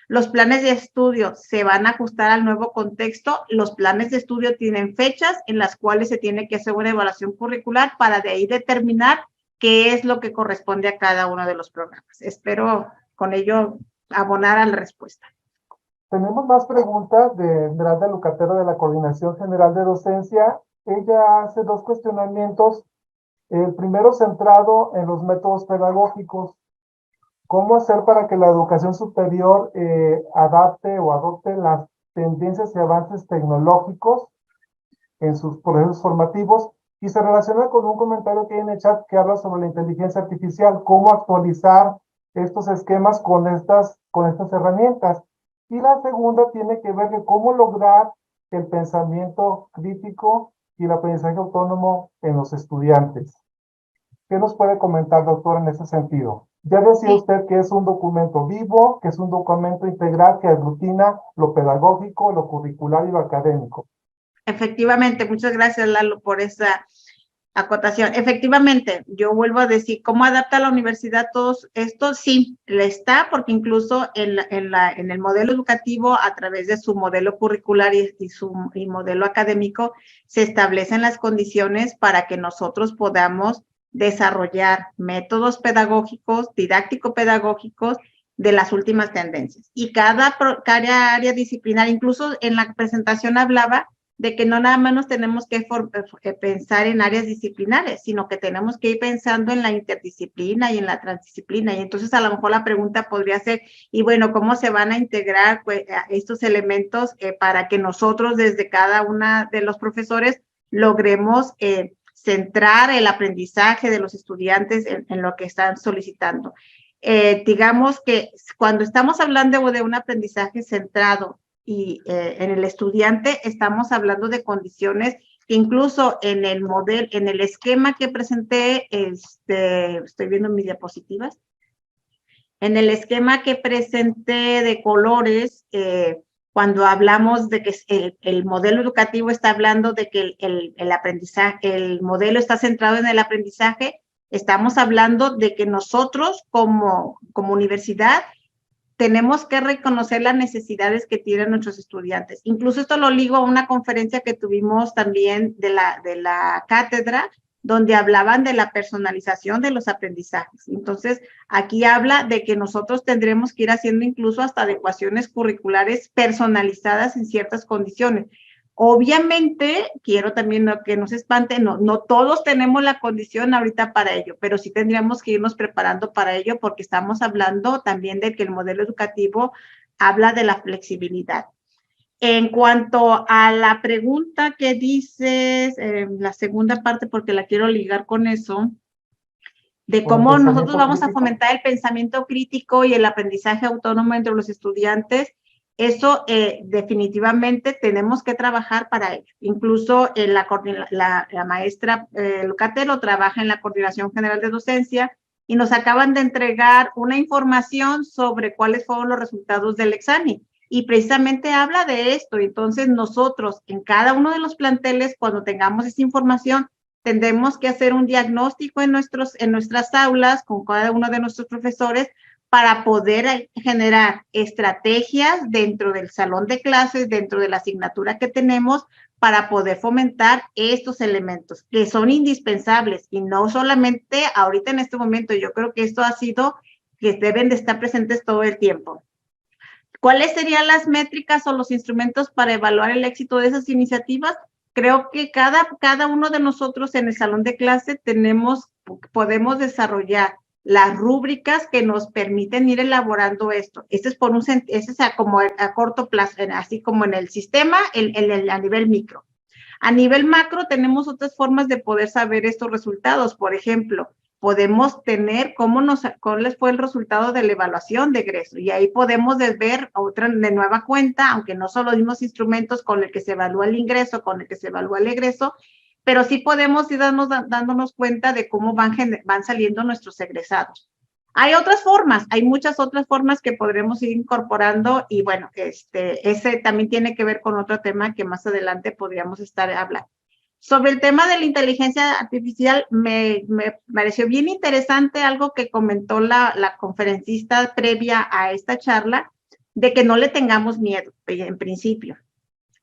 [SPEAKER 2] Los planes de estudio se van a ajustar al nuevo contexto. Los planes de estudio tienen fechas en las cuales se tiene que hacer una evaluación curricular para de ahí determinar qué es lo que corresponde a cada uno de los programas. Espero con ello abonar a la respuesta.
[SPEAKER 1] Tenemos más preguntas de Esmeralda Lucatero de la Coordinación General de Docencia. Ella hace dos cuestionamientos. El primero centrado en los métodos pedagógicos. ¿Cómo hacer para que la educación superior adapte o adopte las tendencias y avances tecnológicos en sus procesos formativos? Y se relaciona con un comentario que hay en el chat que habla sobre la inteligencia artificial, cómo actualizar estos esquemas con estas herramientas. Y la segunda tiene que ver con cómo lograr el pensamiento crítico y el aprendizaje autónomo en los estudiantes. ¿Qué nos puede comentar, doctor, en ese sentido? Ya decía usted que es un documento vivo, que es un documento integral que aglutina lo pedagógico, lo curricular y lo académico.
[SPEAKER 2] Efectivamente, muchas gracias, Lalo, por esa acotación. Efectivamente, yo vuelvo a decir, ¿cómo adapta la universidad todos estos? Sí, le está, porque incluso en el modelo educativo, a través de su modelo curricular y modelo académico, se establecen las condiciones para que nosotros podamos desarrollar métodos pedagógicos, didáctico-pedagógicos de las últimas tendencias. Y cada área disciplinar, incluso en la presentación hablaba de que no nada más nos tenemos que pensar en áreas disciplinares, sino que tenemos que ir pensando en la interdisciplina y en la transdisciplina. Y entonces a lo mejor la pregunta podría ser, y bueno, ¿cómo se van a integrar estos elementos para que nosotros desde cada una de los profesores logremos centrar el aprendizaje de los estudiantes en lo que están solicitando. Digamos que cuando estamos hablando de un aprendizaje centrado y en el estudiante, estamos hablando de condiciones que incluso en el modelo, en el esquema que presenté, estoy viendo mis diapositivas, en el esquema que presenté de colores, cuando hablamos de que el modelo educativo está hablando de que el aprendizaje, el modelo está centrado en el aprendizaje, estamos hablando de que nosotros como universidad tenemos que reconocer las necesidades que tienen nuestros estudiantes. Incluso esto lo ligo a una conferencia que tuvimos también de la cátedra, donde hablaban de la personalización de los aprendizajes. Entonces, aquí habla de que nosotros tendremos que ir haciendo incluso hasta adecuaciones curriculares personalizadas en ciertas condiciones. Obviamente, quiero también que no se espante, no todos tenemos la condición ahorita para ello, pero sí tendríamos que irnos preparando para ello porque estamos hablando también de que el modelo educativo habla de la flexibilidad. En cuanto a la pregunta que dices, la segunda parte, porque la quiero ligar con eso, de cómo nosotros vamos a fomentar el pensamiento crítico y el aprendizaje autónomo entre los estudiantes, eso definitivamente tenemos que trabajar para ello. Incluso la maestra Lucatelo trabaja en la Coordinación General de Docencia y nos acaban de entregar una información sobre cuáles fueron los resultados del examen. Y precisamente habla de esto. Entonces nosotros en cada uno de los planteles, cuando tengamos esa información, tendremos que hacer un diagnóstico en nuestras aulas con cada uno de nuestros profesores para poder generar estrategias dentro del salón de clases, dentro de la asignatura que tenemos, para poder fomentar estos elementos que son indispensables y no solamente ahorita en este momento. Yo creo que esto ha sido que deben de estar presentes todo el tiempo. ¿Cuáles serían las métricas o los instrumentos para evaluar el éxito de esas iniciativas? Creo que cada uno de nosotros en el salón de clase podemos desarrollar las rúbricas que nos permiten ir elaborando esto. Este es como a corto plazo, así como en el sistema, a nivel micro. A nivel macro tenemos otras formas de poder saber estos resultados. Por ejemplo, podemos tener cuál fue el resultado de la evaluación de egreso y ahí podemos ver otra de nueva cuenta, aunque no son los mismos instrumentos con el que se evalúa el ingreso, con el que se evalúa el egreso, pero sí podemos ir dándonos cuenta de cómo van saliendo nuestros egresados. Hay otras formas, hay muchas otras formas que podremos ir incorporando y bueno, ese también tiene que ver con otro tema que más adelante podríamos estar hablando. Sobre el tema de la inteligencia artificial, me pareció bien interesante algo que comentó la conferencista previa a esta charla, de que no le tengamos miedo en principio.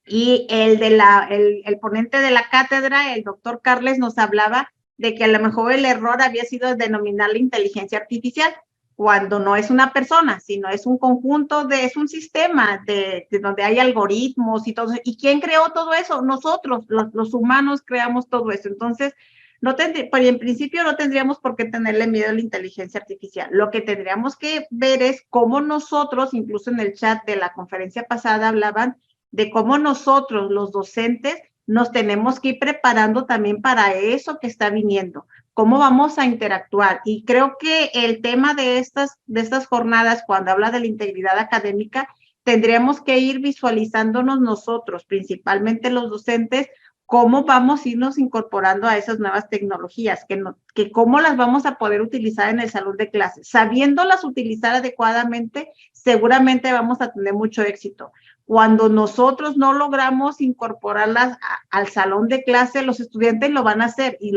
[SPEAKER 2] Y el ponente de la cátedra, el doctor Carles, nos hablaba de que a lo mejor el error había sido denominarla inteligencia artificial, cuando no es una persona, sino es un conjunto, es un sistema de donde hay algoritmos y todo. ¿Y quién creó todo eso? Nosotros, los humanos creamos todo eso. Entonces, en principio no tendríamos por qué tenerle miedo a la inteligencia artificial. Lo que tendríamos que ver es cómo nosotros, incluso en el chat de la conferencia pasada, hablaban de cómo nosotros, los docentes, nos tenemos que ir preparando también para eso que está viniendo, cómo vamos a interactuar. Y creo que el tema de estas jornadas, cuando habla de la integridad académica, tendríamos que ir visualizándonos nosotros, principalmente los docentes, cómo vamos a irnos incorporando a esas nuevas tecnologías, que cómo las vamos a poder utilizar en el salón de clases. Sabiéndolas utilizar adecuadamente, seguramente vamos a tener mucho éxito. Cuando nosotros no logramos incorporarlas al salón de clase, los estudiantes lo van a hacer y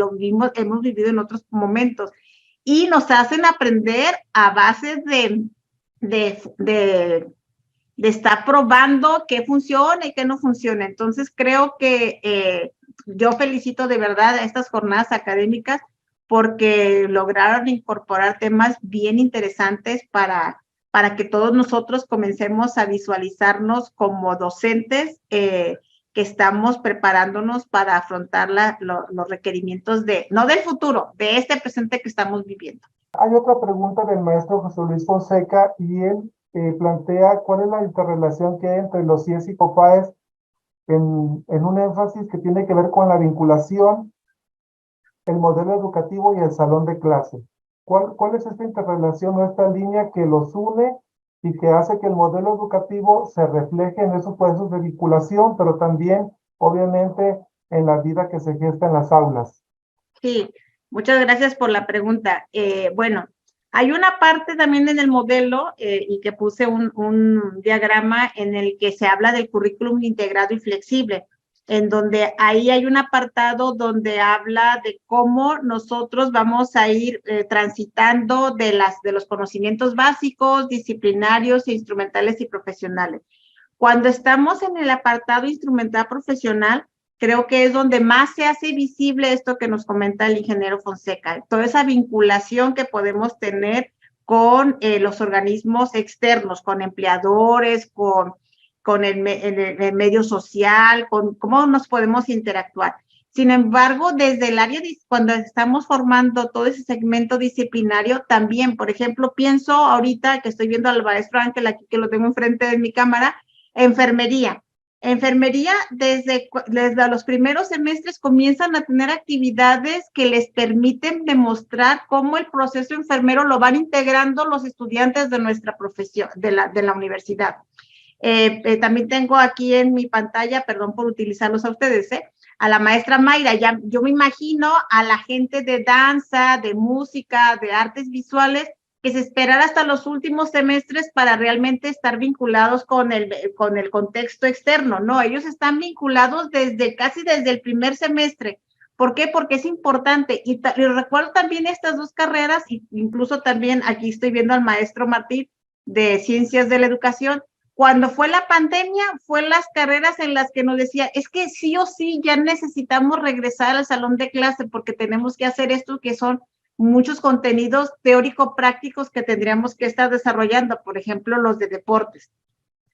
[SPEAKER 2] hemos vivido en otros momentos. Y nos hacen aprender a base de estar probando qué funciona y qué no funciona. Entonces, creo que yo felicito de verdad a estas jornadas académicas porque lograron incorporar temas bien interesantes para que todos nosotros comencemos a visualizarnos como docentes que estamos preparándonos para afrontar los requerimientos no del futuro, de este presente que estamos viviendo.
[SPEAKER 1] Hay otra pregunta del maestro José Luis Fonseca y él plantea cuál es la interrelación que hay entre los CIES y COPAES en un énfasis que tiene que ver con la vinculación el modelo educativo y el salón de clase. ¿Cuál es esta interrelación o esta línea que los une y que hace que el modelo educativo se refleje en esos procesos de vinculación, pero también, obviamente, en la vida que se gesta en las aulas?
[SPEAKER 2] Sí, muchas gracias por la pregunta. Bueno, hay una parte también en el modelo y que puse un diagrama en el que se habla del currículum integrado y flexible, en donde ahí hay un apartado donde habla de cómo nosotros vamos a ir transitando de los conocimientos básicos, disciplinarios, instrumentales y profesionales. Cuando estamos en el apartado instrumental profesional, creo que es donde más se hace visible esto que nos comenta el ingeniero Fonseca, toda esa vinculación que podemos tener con los organismos externos, con empleadores, con el medio social, con cómo nos podemos interactuar. Sin embargo, desde el área, cuando estamos formando todo ese segmento disciplinario, también, por ejemplo, pienso ahorita que estoy viendo al maestro Ángel aquí, que lo tengo enfrente de mi cámara, enfermería. Enfermería, desde los primeros semestres comienzan a tener actividades que les permiten demostrar cómo el proceso enfermero lo van integrando los estudiantes de nuestra profesión, de la universidad. También tengo aquí en mi pantalla, perdón por utilizarlos a ustedes, a la maestra Mayra. Ya, yo me imagino a la gente de danza, de música, de artes visuales, que se esperara hasta los últimos semestres para realmente estar vinculados con el contexto externo. No, ellos están vinculados casi desde el primer semestre. ¿Por qué? Porque es importante. Y recuerdo también estas dos carreras, incluso también aquí estoy viendo al maestro Martín de Ciencias de la Educación. Cuando fue la pandemia, fue las carreras en las que nos decía, es que sí o sí ya necesitamos regresar al salón de clase porque tenemos que hacer esto, que son muchos contenidos teórico-prácticos que tendríamos que estar desarrollando, por ejemplo, los de deportes.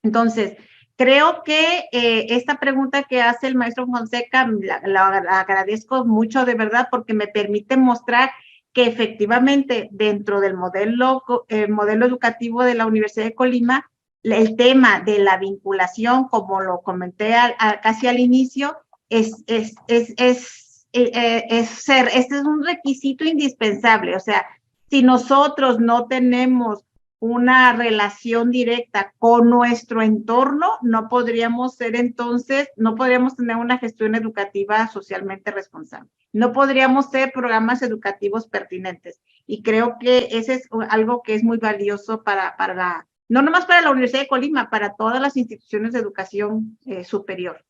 [SPEAKER 2] Entonces, creo que esta pregunta que hace el maestro Fonseca, la agradezco mucho de verdad porque me permite mostrar que efectivamente dentro del modelo educativo de la Universidad de Colima, el tema de la vinculación, como lo comenté casi al inicio, este es un requisito indispensable. O sea, si nosotros no tenemos una relación directa con nuestro entorno, no podríamos tener una gestión educativa socialmente responsable. No podríamos ser programas educativos pertinentes. Y creo que ese es algo que es muy valioso no nomás para la Universidad de Colima, para todas las instituciones de educación superior.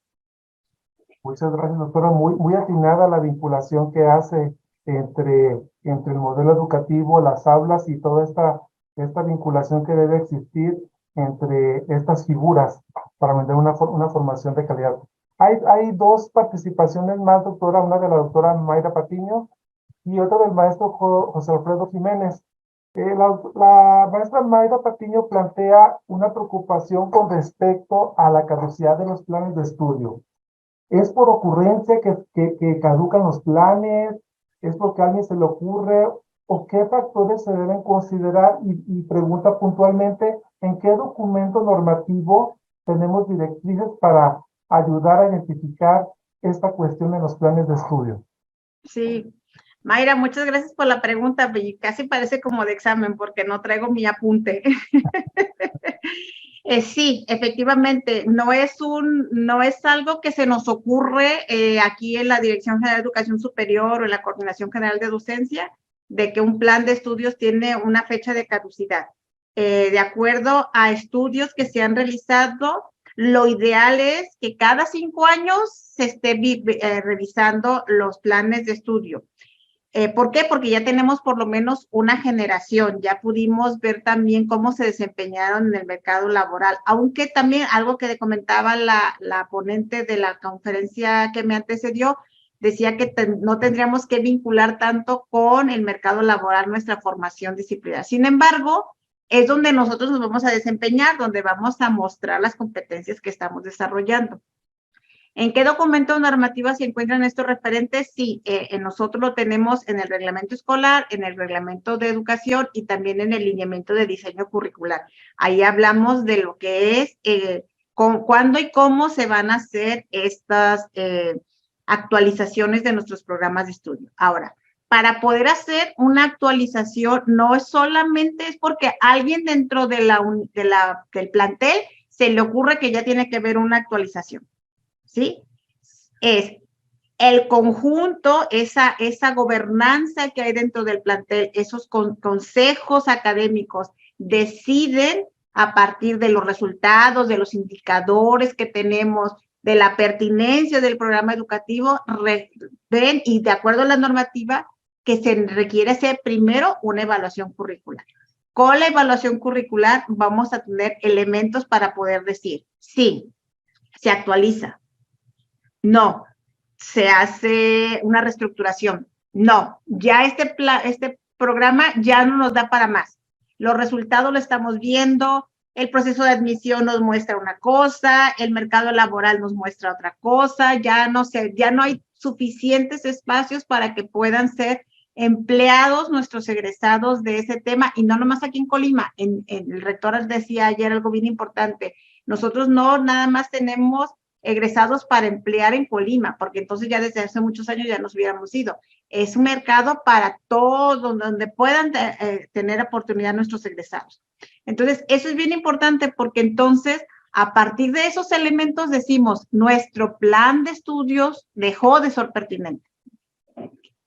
[SPEAKER 1] Muchas gracias, doctora. Muy atinada la vinculación que hace entre el modelo educativo, las aulas y toda esta vinculación que debe existir entre estas figuras para mantener una formación de calidad. Hay dos participaciones más, doctora, una de la doctora Mayra Patiño y otra del maestro José Alfredo Jiménez. La maestra Mayra Patiño plantea una preocupación con respecto a la caducidad de los planes de estudio. ¿Es por ocurrencia que caducan los planes? ¿Es porque a alguien se le ocurre? ¿O qué factores se deben considerar? Y pregunta puntualmente, ¿en qué documento normativo tenemos directrices para ayudar a identificar esta cuestión en los planes de estudio?
[SPEAKER 2] Sí, Mayra, muchas gracias por la pregunta. Casi parece como de examen porque no traigo mi apunte. Sí, efectivamente, no es algo que se nos ocurre aquí en la Dirección General de Educación Superior o en la Coordinación General de Docencia, de que un plan de estudios tiene una fecha de caducidad. De acuerdo a estudios que se han realizado, lo ideal es que cada 5 años se esté revisando los planes de estudio. ¿Por qué? Porque ya tenemos por lo menos una generación, ya pudimos ver también cómo se desempeñaron en el mercado laboral, aunque también algo que comentaba la ponente de la conferencia que me antecedió, decía que no tendríamos que vincular tanto con el mercado laboral nuestra formación disciplinaria. Sin embargo, es donde nosotros nos vamos a desempeñar, donde vamos a mostrar las competencias que estamos desarrollando. ¿En qué documento normativo se encuentran estos referentes? Sí, nosotros lo tenemos en el reglamento escolar, en el reglamento de educación y también en el lineamiento de diseño curricular. Ahí hablamos de lo que es cuándo y cómo se van a hacer actualizaciones de nuestros programas de estudio. Ahora, para poder hacer una actualización, no es solamente es porque alguien dentro del plantel se le ocurre que ya tiene que ver una actualización, ¿sí? Es el conjunto, esa gobernanza que hay dentro del plantel, esos consejos académicos deciden a partir de los resultados, de los indicadores que tenemos, de la pertinencia del programa educativo, ven y de acuerdo a la normativa que se requiere hacer primero una evaluación curricular. Con la evaluación curricular vamos a tener elementos para poder decir, sí, se actualiza, no, se hace una reestructuración, no, ya este programa ya no nos da para más. Los resultados lo estamos viendo, el proceso de admisión nos muestra una cosa, el mercado laboral nos muestra otra cosa, ya no hay suficientes espacios para que puedan ser empleados nuestros egresados de ese tema, y no nomás aquí en Colima. El rector decía ayer algo bien importante, nosotros no nada más tenemos egresados para emplear en Colima, porque entonces ya desde hace muchos años ya nos hubiéramos ido. Es un mercado para todos, donde puedan tener oportunidad nuestros egresados. Entonces, eso es bien importante, porque entonces, a partir de esos elementos decimos, nuestro plan de estudios dejó de ser pertinente.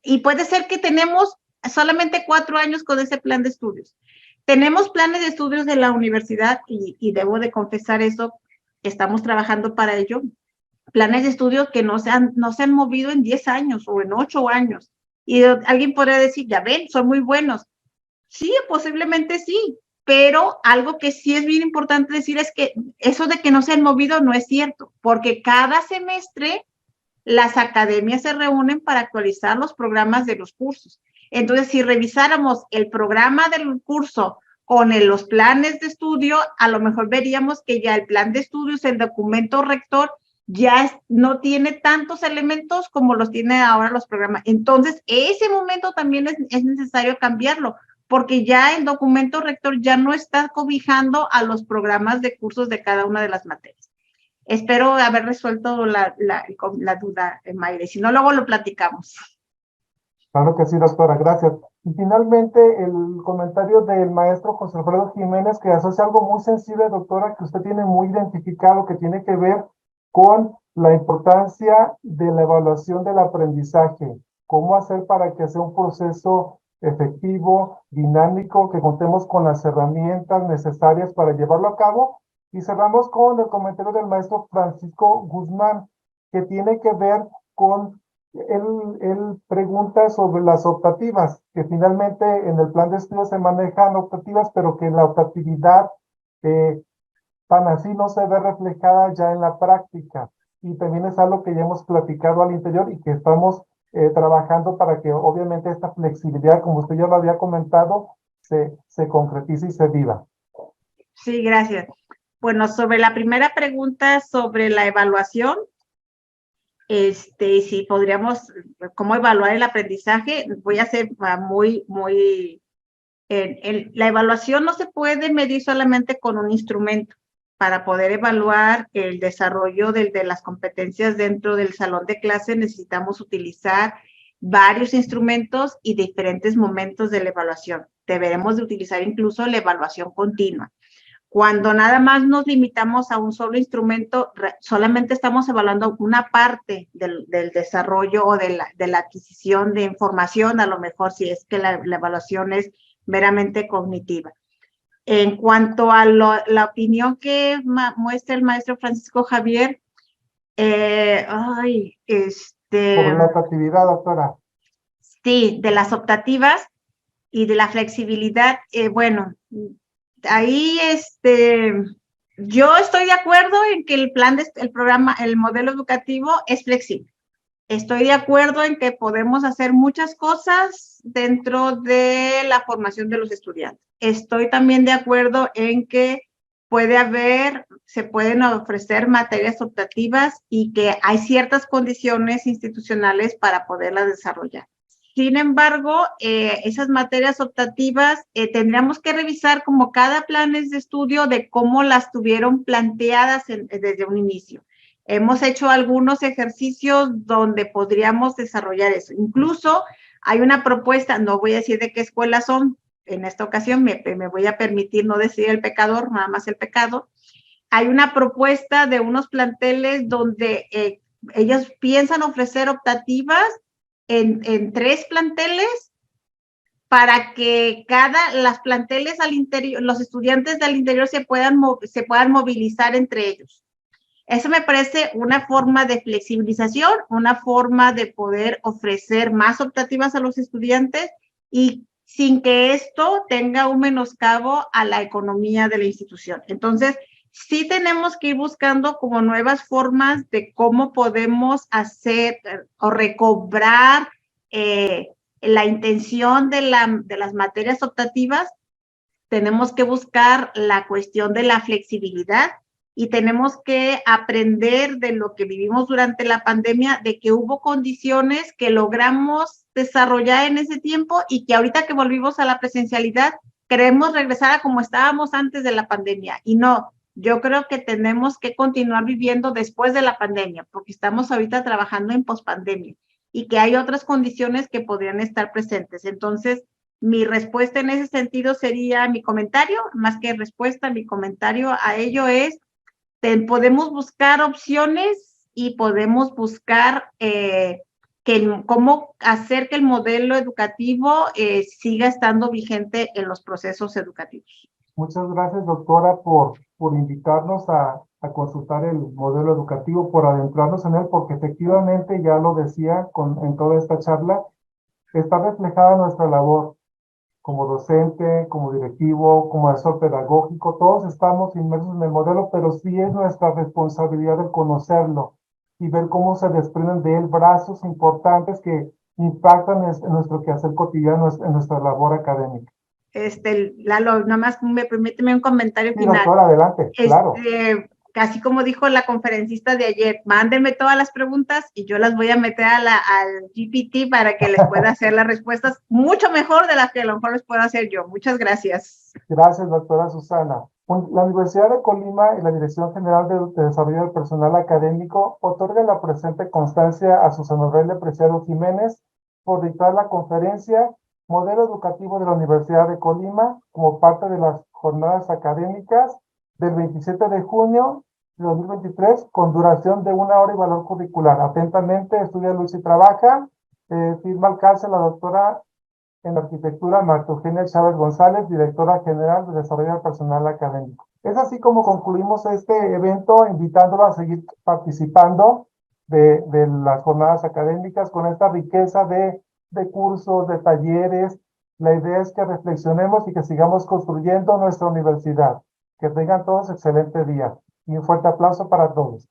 [SPEAKER 2] Y puede ser que tenemos solamente 4 años con ese plan de estudios. Tenemos planes de estudios de la universidad, y debo de confesar eso, estamos trabajando para ello, planes de estudios que no se han movido en 10 años o en 8 años. Y alguien podría decir, ya ven, son muy buenos. Sí, posiblemente sí, pero algo que sí es bien importante decir es que eso de que no se han movido no es cierto, porque cada semestre las academias se reúnen para actualizar los programas de los cursos. Entonces, si revisáramos el programa del curso con los planes de estudio, a lo mejor veríamos que ya el plan de estudios, el documento rector, ya no tiene tantos elementos como los tiene ahora los programas. Entonces, ese momento también es necesario cambiarlo, porque ya el documento rector ya no está cobijando a los programas de cursos de cada una de las materias. Espero haber resuelto la duda, Mayre. Si no, luego lo platicamos.
[SPEAKER 1] Claro que sí, doctora, gracias. Y finalmente, el comentario del maestro José Alfredo Jiménez, que asocia algo muy sensible, doctora, que usted tiene muy identificado, que tiene que ver con la importancia de la evaluación del aprendizaje. ¿Cómo hacer para que sea un proceso efectivo, dinámico, que contemos con las herramientas necesarias para llevarlo a cabo? Y cerramos con el comentario del maestro Francisco Guzmán, que tiene que ver con él pregunta sobre las optativas, que finalmente en el plan de estudio se manejan optativas, pero que la optatividad tan así no se ve reflejada ya en la práctica. Y también es algo que ya hemos platicado al interior y que estamos trabajando para que obviamente esta flexibilidad, como usted ya lo había comentado, se concretice y se viva.
[SPEAKER 2] Sí, gracias. Bueno, sobre la primera pregunta sobre la evaluación, si podríamos, ¿cómo evaluar el aprendizaje? Voy a ser la evaluación no se puede medir solamente con un instrumento. Para poder evaluar el desarrollo de las competencias dentro del salón de clase, necesitamos utilizar varios instrumentos y diferentes momentos de la evaluación. Deberemos de utilizar incluso la evaluación continua. Cuando nada más nos limitamos a un solo instrumento, solamente estamos evaluando una parte del desarrollo o de la adquisición de información, a lo mejor si es que la evaluación es meramente cognitiva. En cuanto a la opinión que muestra el maestro Francisco Javier,
[SPEAKER 1] Sobre la optatividad, doctora.
[SPEAKER 2] Sí, de las optativas y de la flexibilidad, bueno, ahí yo estoy de acuerdo en que el programa, el modelo educativo es flexible. Estoy de acuerdo en que podemos hacer muchas cosas dentro de la formación de los estudiantes. Estoy también de acuerdo en que se pueden ofrecer materias optativas y que hay ciertas condiciones institucionales para poderlas desarrollar. Sin embargo, esas materias optativas tendríamos que revisar como cada plan de estudio de cómo las tuvieron planteadas desde un inicio. hemos hecho algunos ejercicios donde podríamos desarrollar eso. Incluso hay una propuesta, no voy a decir de qué escuelas son, en esta ocasión me voy a permitir no decir el pecador, nada más el pecado. Hay una propuesta de unos planteles donde ellos piensan ofrecer optativas en 3 planteles para que las planteles al interior, los estudiantes del interior se puedan movilizar entre ellos. Eso me parece una forma de flexibilización, una forma de poder ofrecer más optativas a los estudiantes y sin que esto tenga un menoscabo a la economía de la institución. Entonces, sí tenemos que ir buscando como nuevas formas de cómo podemos hacer o recobrar la intención de las materias optativas. Tenemos que buscar la cuestión de la flexibilidad y tenemos que aprender de lo que vivimos durante la pandemia, de que hubo condiciones que logramos desarrollar en ese tiempo y que ahorita que volvimos a la presencialidad, queremos regresar a como estábamos antes de la pandemia. Y no, yo creo que tenemos que continuar viviendo después de la pandemia, porque estamos ahorita trabajando en pospandemia y que hay otras condiciones que podrían estar presentes. Entonces, mi respuesta en ese sentido sería, mi comentario, más que respuesta, mi comentario a ello es, podemos buscar opciones y podemos buscar cómo hacer que el modelo educativo siga estando vigente en los procesos educativos.
[SPEAKER 1] Muchas gracias, doctora, por invitarnos a consultar el modelo educativo, por adentrarnos en él, porque efectivamente, ya lo decía en toda esta charla, está reflejada nuestra labor como docente, como directivo, como asesor pedagógico. Todos estamos inmersos en el modelo, pero sí es nuestra responsabilidad el conocerlo y ver cómo se desprenden de él brazos importantes que impactan en nuestro quehacer cotidiano, en nuestra labor académica.
[SPEAKER 2] Lalo, nada más permíteme un comentario
[SPEAKER 1] Sí,
[SPEAKER 2] final.
[SPEAKER 1] doctora, adelante, claro.
[SPEAKER 2] Casi como dijo la conferencista de ayer, mándenme todas las preguntas y yo las voy a meter al GPT para que les pueda hacer las respuestas mucho mejor de las que a lo mejor les puedo hacer yo. Muchas gracias.
[SPEAKER 1] Gracias, doctora Susana. La Universidad de Colima y la Dirección General de Desarrollo del Personal Académico otorga la presente constancia a Susana Aurelia Preciado Jiménez por dictar la conferencia Modelo Educativo de la Universidad de Colima como parte de las jornadas académicas del 27 de junio de 2023 con duración de 1 hora y valor curricular. Atentamente, estudia Luz y trabaja. Firma al cárcel la doctora en arquitectura Marta Eugenia Chávez González, directora general de Desarrollo del Personal Académico. Es así como concluimos este evento, invitándolo a seguir participando de las jornadas académicas con esta riqueza de cursos, de talleres. La idea es que reflexionemos y que sigamos construyendo nuestra universidad. Que tengan todos excelente día y un fuerte aplauso para todos.